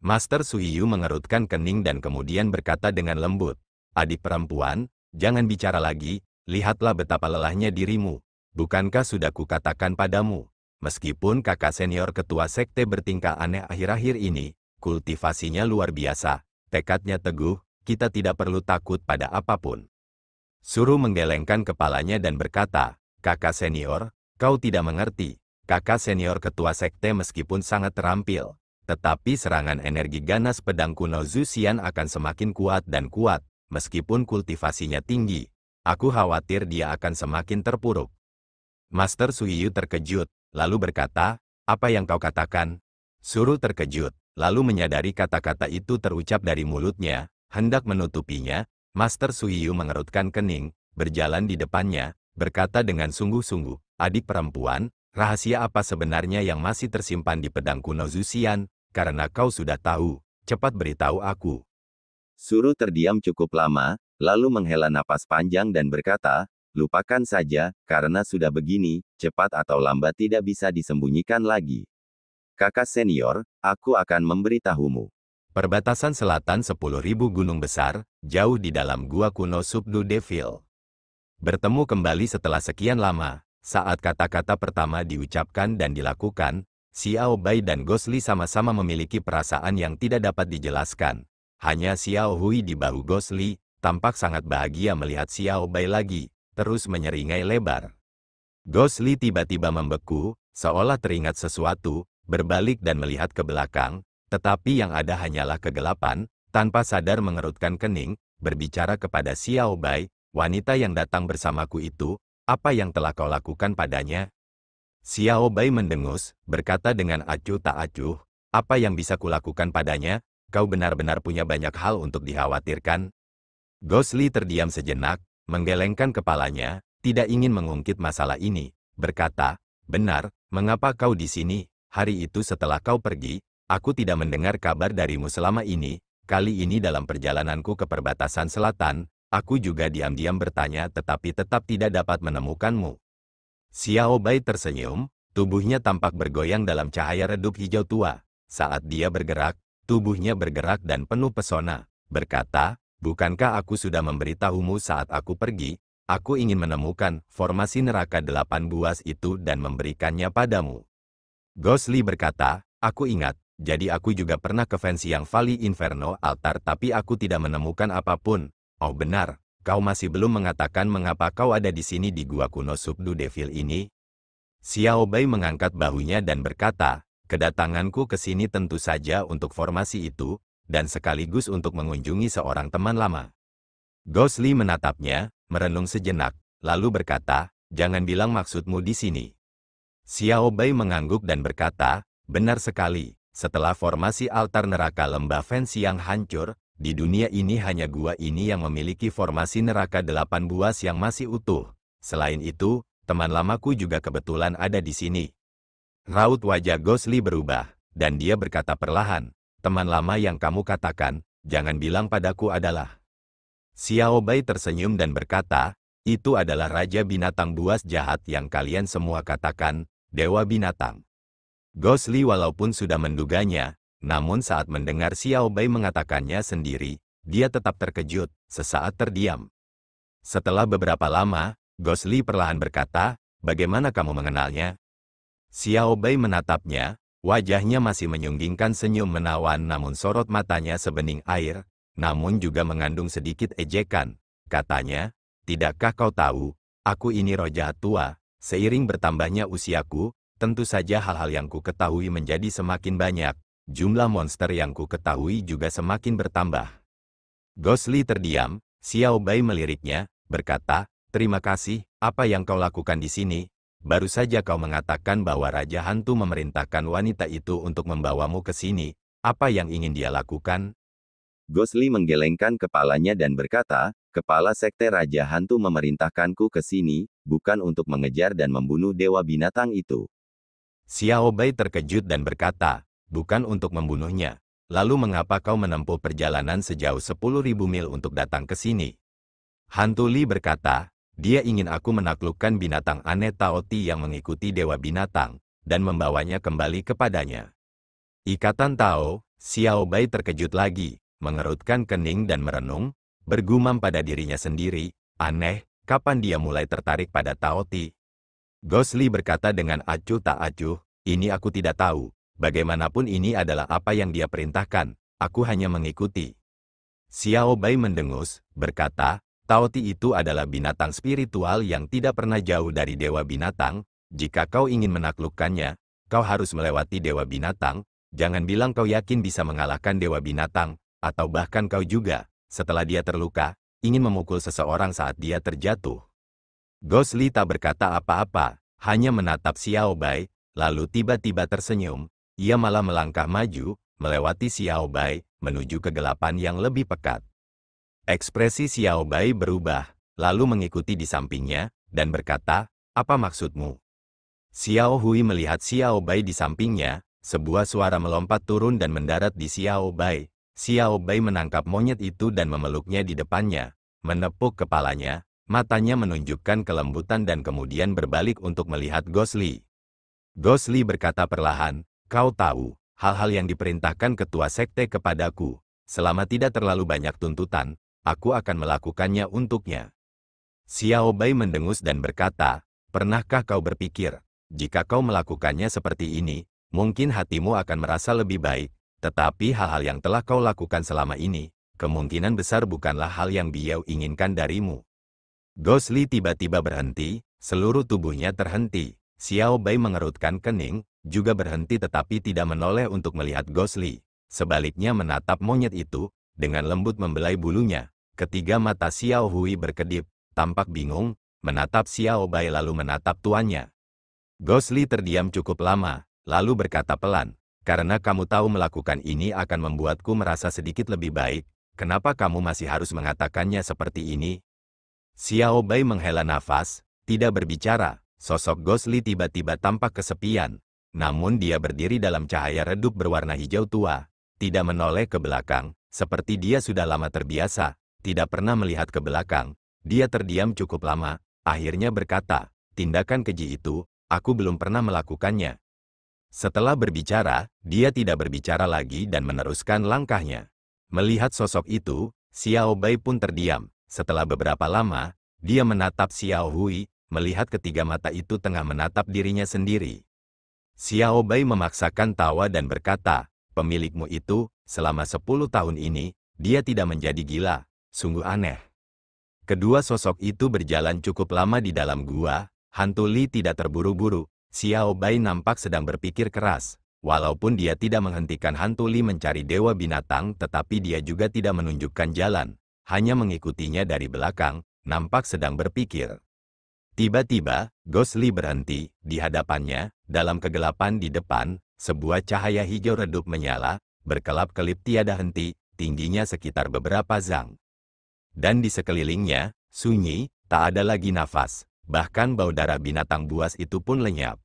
Master Suiyu mengerutkan kening dan kemudian berkata dengan lembut, adik perempuan, jangan bicara lagi, lihatlah betapa lelahnya dirimu. Bukankah sudah kukatakan padamu, meskipun kakak senior ketua sekte bertingkah aneh akhir-akhir ini, kultivasinya luar biasa. Tekadnya teguh, kita tidak perlu takut pada apapun. Suru menggelengkan kepalanya dan berkata, kakak senior, kau tidak mengerti. Kakak senior ketua sekte meskipun sangat terampil, tetapi serangan energi ganas pedang kuno Zuxian akan semakin kuat dan kuat, meskipun kultivasinya tinggi. Aku khawatir dia akan semakin terpuruk. Master Suiyu terkejut, lalu berkata, apa yang kau katakan? Suru terkejut. Lalu menyadari kata-kata itu terucap dari mulutnya, hendak menutupinya, Master Suiyu mengerutkan kening, berjalan di depannya, berkata dengan sungguh-sungguh, adik perempuan, rahasia apa sebenarnya yang masih tersimpan di pedang kuno Zuxian, karena kau sudah tahu, cepat beritahu aku. Suru terdiam cukup lama, lalu menghela napas panjang dan berkata, lupakan saja, karena sudah begini, cepat atau lambat tidak bisa disembunyikan lagi. Kakak senior, aku akan memberitahumu. Perbatasan selatan 10.000 gunung besar, jauh di dalam gua kuno Subdu Devil. Bertemu kembali setelah sekian lama, saat kata-kata pertama diucapkan dan dilakukan, Xiao Bai dan Gosli sama-sama memiliki perasaan yang tidak dapat dijelaskan. Hanya Xiao Hui di bahu Gosli, tampak sangat bahagia melihat Xiao Bai lagi, terus menyeringai lebar. Gosli tiba-tiba membeku, seolah teringat sesuatu, berbalik dan melihat ke belakang, tetapi yang ada hanyalah kegelapan, tanpa sadar mengerutkan kening, berbicara kepada Xiao Bai, wanita yang datang bersamaku itu, apa yang telah kau lakukan padanya? Xiao Bai mendengus, berkata dengan acuh tak acuh, apa yang bisa kulakukan padanya? Kau benar-benar punya banyak hal untuk dikhawatirkan. Gosli terdiam sejenak, menggelengkan kepalanya, tidak ingin mengungkit masalah ini, berkata, benar, mengapa kau di sini? Hari itu setelah kau pergi, aku tidak mendengar kabar darimu selama ini. Kali ini dalam perjalananku ke perbatasan selatan, aku juga diam-diam bertanya tetapi tetap tidak dapat menemukanmu. Xiao Bai tersenyum, tubuhnya tampak bergoyang dalam cahaya redup hijau tua. Saat dia bergerak, tubuhnya bergerak dan penuh pesona, berkata, bukankah aku sudah memberitahumu saat aku pergi, aku ingin menemukan formasi neraka 8 buas itu dan memberikannya padamu. Gosli berkata, aku ingat, jadi aku juga pernah ke Fansiang Valley Inferno altar tapi aku tidak menemukan apapun. Oh benar, kau masih belum mengatakan mengapa kau ada di sini di gua kuno Subdu Devil ini? Xiao Bai mengangkat bahunya dan berkata, kedatanganku ke sini tentu saja untuk formasi itu, dan sekaligus untuk mengunjungi seorang teman lama. Gosli menatapnya, merenung sejenak, lalu berkata, jangan bilang maksudmu di sini. Xiao Bai mengangguk dan berkata, benar sekali, setelah formasi altar neraka lembah Fansiang hancur, di dunia ini hanya gua ini yang memiliki formasi neraka 8 buas yang masih utuh. Selain itu, teman lamaku juga kebetulan ada di sini. Raut wajah Gosli berubah, dan dia berkata perlahan, teman lama yang kamu katakan, jangan bilang padaku adalah Xiao Bai tersenyum dan berkata, itu adalah Raja Binatang Buas Jahat yang kalian semua katakan, Dewa Binatang. Ghost Li walaupun sudah menduganya, namun saat mendengar Xiao Bai mengatakannya sendiri, dia tetap terkejut, sesaat terdiam. Setelah beberapa lama, Ghost Li perlahan berkata, bagaimana kamu mengenalnya? Xiao Bai menatapnya, wajahnya masih menyunggingkan senyum menawan namun sorot matanya sebening air, namun juga mengandung sedikit ejekan. Katanya, tidakkah kau tahu, aku ini roh jahat tua, seiring bertambahnya usiaku, tentu saja hal-hal yang ku ketahui menjadi semakin banyak, jumlah monster yang ku ketahui juga semakin bertambah. Ghost Li terdiam, Xiao Bai meliriknya, berkata, terima kasih, apa yang kau lakukan di sini? Baru saja kau mengatakan bahwa Raja Hantu memerintahkan wanita itu untuk membawamu ke sini, apa yang ingin dia lakukan? Ghost Li menggelengkan kepalanya dan berkata, Kepala Sekte Raja Hantu memerintahkanku ke sini, bukan untuk mengejar dan membunuh Dewa Binatang itu. Xiao Bai terkejut dan berkata, bukan untuk membunuhnya. Lalu mengapa kau menempuh perjalanan sejauh 10.000 mil untuk datang ke sini? Hantu Li berkata, dia ingin aku menaklukkan binatang aneh Tao Ti yang mengikuti Dewa Binatang, dan membawanya kembali kepadanya. Ikatan Tao, Xiao Bai terkejut lagi, mengerutkan kening dan merenung, bergumam pada dirinya sendiri, aneh, kapan dia mulai tertarik pada Tao Ti? Ghost Li berkata dengan acuh tak acuh, ini aku tidak tahu, bagaimanapun ini adalah apa yang dia perintahkan, aku hanya mengikuti. Xiao Bai mendengus, berkata, Tao Ti itu adalah binatang spiritual yang tidak pernah jauh dari Dewa Binatang, jika kau ingin menaklukkannya, kau harus melewati Dewa Binatang, jangan bilang kau yakin bisa mengalahkan Dewa Binatang, atau bahkan kau juga, setelah dia terluka, ingin memukul seseorang saat dia terjatuh. Ghost Li tak berkata apa-apa, hanya menatap Xiao Bai, lalu tiba-tiba tersenyum, ia malah melangkah maju, melewati Xiao Bai, menuju kegelapan yang lebih pekat. Ekspresi Xiao Bai berubah, lalu mengikuti di sampingnya, dan berkata, apa maksudmu? Xiao Hui melihat Xiao Bai di sampingnya, sebuah suara melompat turun dan mendarat di Xiao Bai. Xiao Bai menangkap monyet itu dan memeluknya di depannya, menepuk kepalanya, matanya menunjukkan kelembutan dan kemudian berbalik untuk melihat Ghost Li. Ghost Li berkata perlahan, kau tahu, hal-hal yang diperintahkan ketua sekte kepadaku, selama tidak terlalu banyak tuntutan, aku akan melakukannya untuknya. Xiao Bai mendengus dan berkata, pernahkah kau berpikir, jika kau melakukannya seperti ini, mungkin hatimu akan merasa lebih baik, tetapi hal-hal yang telah kau lakukan selama ini, kemungkinan besar bukanlah hal yang beliau inginkan darimu. Ghost Li tiba-tiba berhenti, seluruh tubuhnya terhenti. Xiao Bai mengerutkan kening, juga berhenti tetapi tidak menoleh untuk melihat Ghost Li. Sebaliknya menatap monyet itu, dengan lembut membelai bulunya. Ketiga mata Xiao Hui berkedip, tampak bingung, menatap Xiao Bai lalu menatap tuannya. Ghost Li terdiam cukup lama, lalu berkata pelan, karena kamu tahu melakukan ini akan membuatku merasa sedikit lebih baik, kenapa kamu masih harus mengatakannya seperti ini? Xiao Bai menghela nafas, tidak berbicara, sosok Ghost Li tiba-tiba tampak kesepian, namun dia berdiri dalam cahaya redup berwarna hijau tua, tidak menoleh ke belakang, seperti dia sudah lama terbiasa, tidak pernah melihat ke belakang, dia terdiam cukup lama, akhirnya berkata, tindakan keji itu, aku belum pernah melakukannya. Setelah berbicara, dia tidak berbicara lagi dan meneruskan langkahnya. Melihat sosok itu, Xiao Bai pun terdiam. Setelah beberapa lama, dia menatap Xiao Hui, melihat ketiga mata itu tengah menatap dirinya sendiri. Xiao Bai memaksakan tawa dan berkata, pemilikmu itu, selama 10 tahun ini, dia tidak menjadi gila, sungguh aneh. Kedua sosok itu berjalan cukup lama di dalam gua, Hantu Li tidak terburu-buru. Xiao Bai nampak sedang berpikir keras. Walaupun dia tidak menghentikan Hantu Li mencari Dewa Binatang, tetapi dia juga tidak menunjukkan jalan, hanya mengikutinya dari belakang, nampak sedang berpikir. Tiba-tiba, Ghost Li berhenti, di hadapannya, dalam kegelapan di depan, sebuah cahaya hijau redup menyala, berkelap-kelip tiada henti, tingginya sekitar beberapa zang. Dan di sekelilingnya, sunyi, tak ada lagi nafas. Bahkan bau darah binatang buas itu pun lenyap.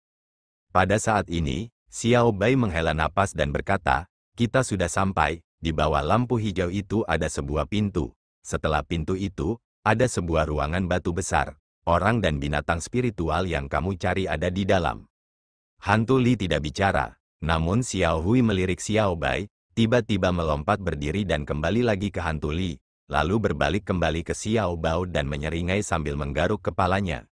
Pada saat ini, Xiao Bai menghela napas dan berkata, kita sudah sampai, di bawah lampu hijau itu ada sebuah pintu. Setelah pintu itu, ada sebuah ruangan batu besar. Orang dan binatang spiritual yang kamu cari ada di dalam. Hantu Li tidak bicara, namun Xiao Hui melirik Xiao Bai, tiba-tiba melompat berdiri dan kembali lagi ke hantu Li, lalu berbalik kembali ke Xiao Bao dan menyeringai sambil menggaruk kepalanya.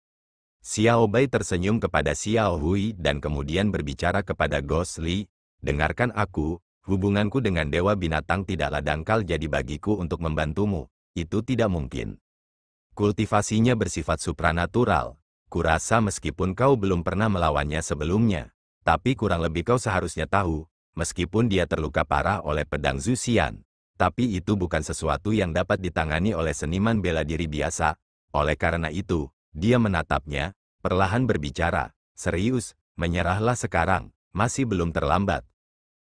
Xiao Bai tersenyum kepada Xiao Hui dan kemudian berbicara kepada Ghost Li, dengarkan aku, hubunganku dengan Dewa Binatang tidaklah dangkal jadi bagiku untuk membantumu, itu tidak mungkin. Kultivasinya bersifat supranatural. Kurasa meskipun kau belum pernah melawannya sebelumnya, tapi kurang lebih kau seharusnya tahu, meskipun dia terluka parah oleh pedang Zuxian, tapi itu bukan sesuatu yang dapat ditangani oleh seniman bela diri biasa. Oleh karena itu, dia menatapnya, perlahan berbicara, serius, menyerahlah sekarang, masih belum terlambat.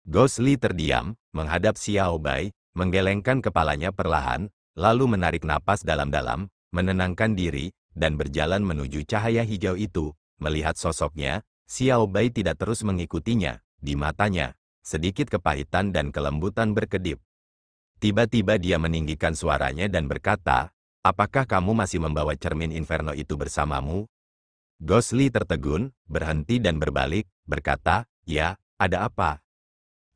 Ghost Li terdiam, menghadap Xiao Bai, menggelengkan kepalanya perlahan, lalu menarik napas dalam-dalam, menenangkan diri, dan berjalan menuju cahaya hijau itu. Melihat sosoknya, Xiao Bai tidak terus mengikutinya. Di matanya, sedikit kepahitan dan kelembutan berkedip. Tiba-tiba dia meninggikan suaranya dan berkata, apakah kamu masih membawa cermin inferno itu bersamamu? Ghost Li tertegun, berhenti dan berbalik, berkata, ya, ada apa?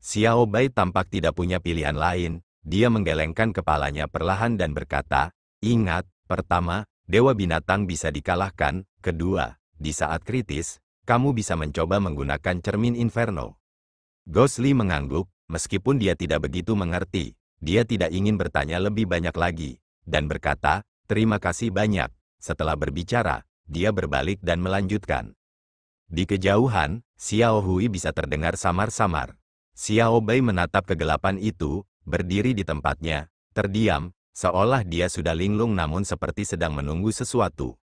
Xiao Bai tampak tidak punya pilihan lain. Dia menggelengkan kepalanya perlahan dan berkata, ingat, pertama, Dewa Binatang bisa dikalahkan. Kedua, di saat kritis, kamu bisa mencoba menggunakan cermin inferno. Ghost Li mengangguk, meskipun dia tidak begitu mengerti. Dia tidak ingin bertanya lebih banyak lagi, dan berkata, terima kasih banyak. Setelah berbicara, dia berbalik dan melanjutkan. Di kejauhan, Xiao Hui bisa terdengar samar-samar. Xiao Bai menatap kegelapan itu, berdiri di tempatnya, terdiam, seolah dia sudah linglung namun seperti sedang menunggu sesuatu.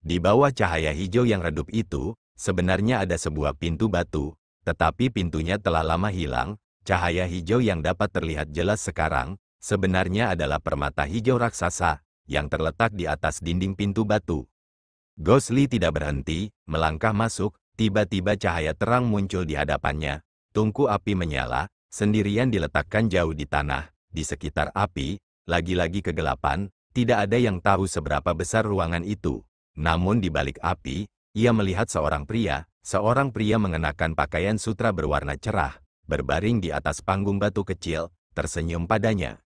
Di bawah cahaya hijau yang redup itu, sebenarnya ada sebuah pintu batu, tetapi pintunya telah lama hilang. Cahaya hijau yang dapat terlihat jelas sekarang, sebenarnya adalah permata hijau raksasa, yang terletak di atas dinding pintu batu. Ghost Li tidak berhenti, melangkah masuk, tiba-tiba cahaya terang muncul di hadapannya. Tungku api menyala, sendirian diletakkan jauh di tanah, di sekitar api. Lagi-lagi kegelapan, tidak ada yang tahu seberapa besar ruangan itu. Namun di balik api, ia melihat seorang pria mengenakan pakaian sutra berwarna cerah, berbaring di atas panggung batu kecil, tersenyum padanya.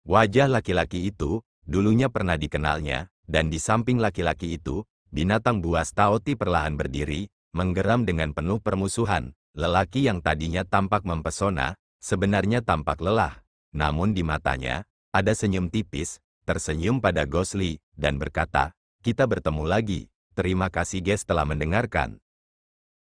Wajah laki-laki itu, dulunya pernah dikenalnya, dan di samping laki-laki itu, binatang buas Taoti perlahan berdiri, menggeram dengan penuh permusuhan. Lelaki yang tadinya tampak mempesona, sebenarnya tampak lelah, namun di matanya, ada senyum tipis, tersenyum pada Ghost Li, dan berkata, kita bertemu lagi, terima kasih guys telah mendengarkan.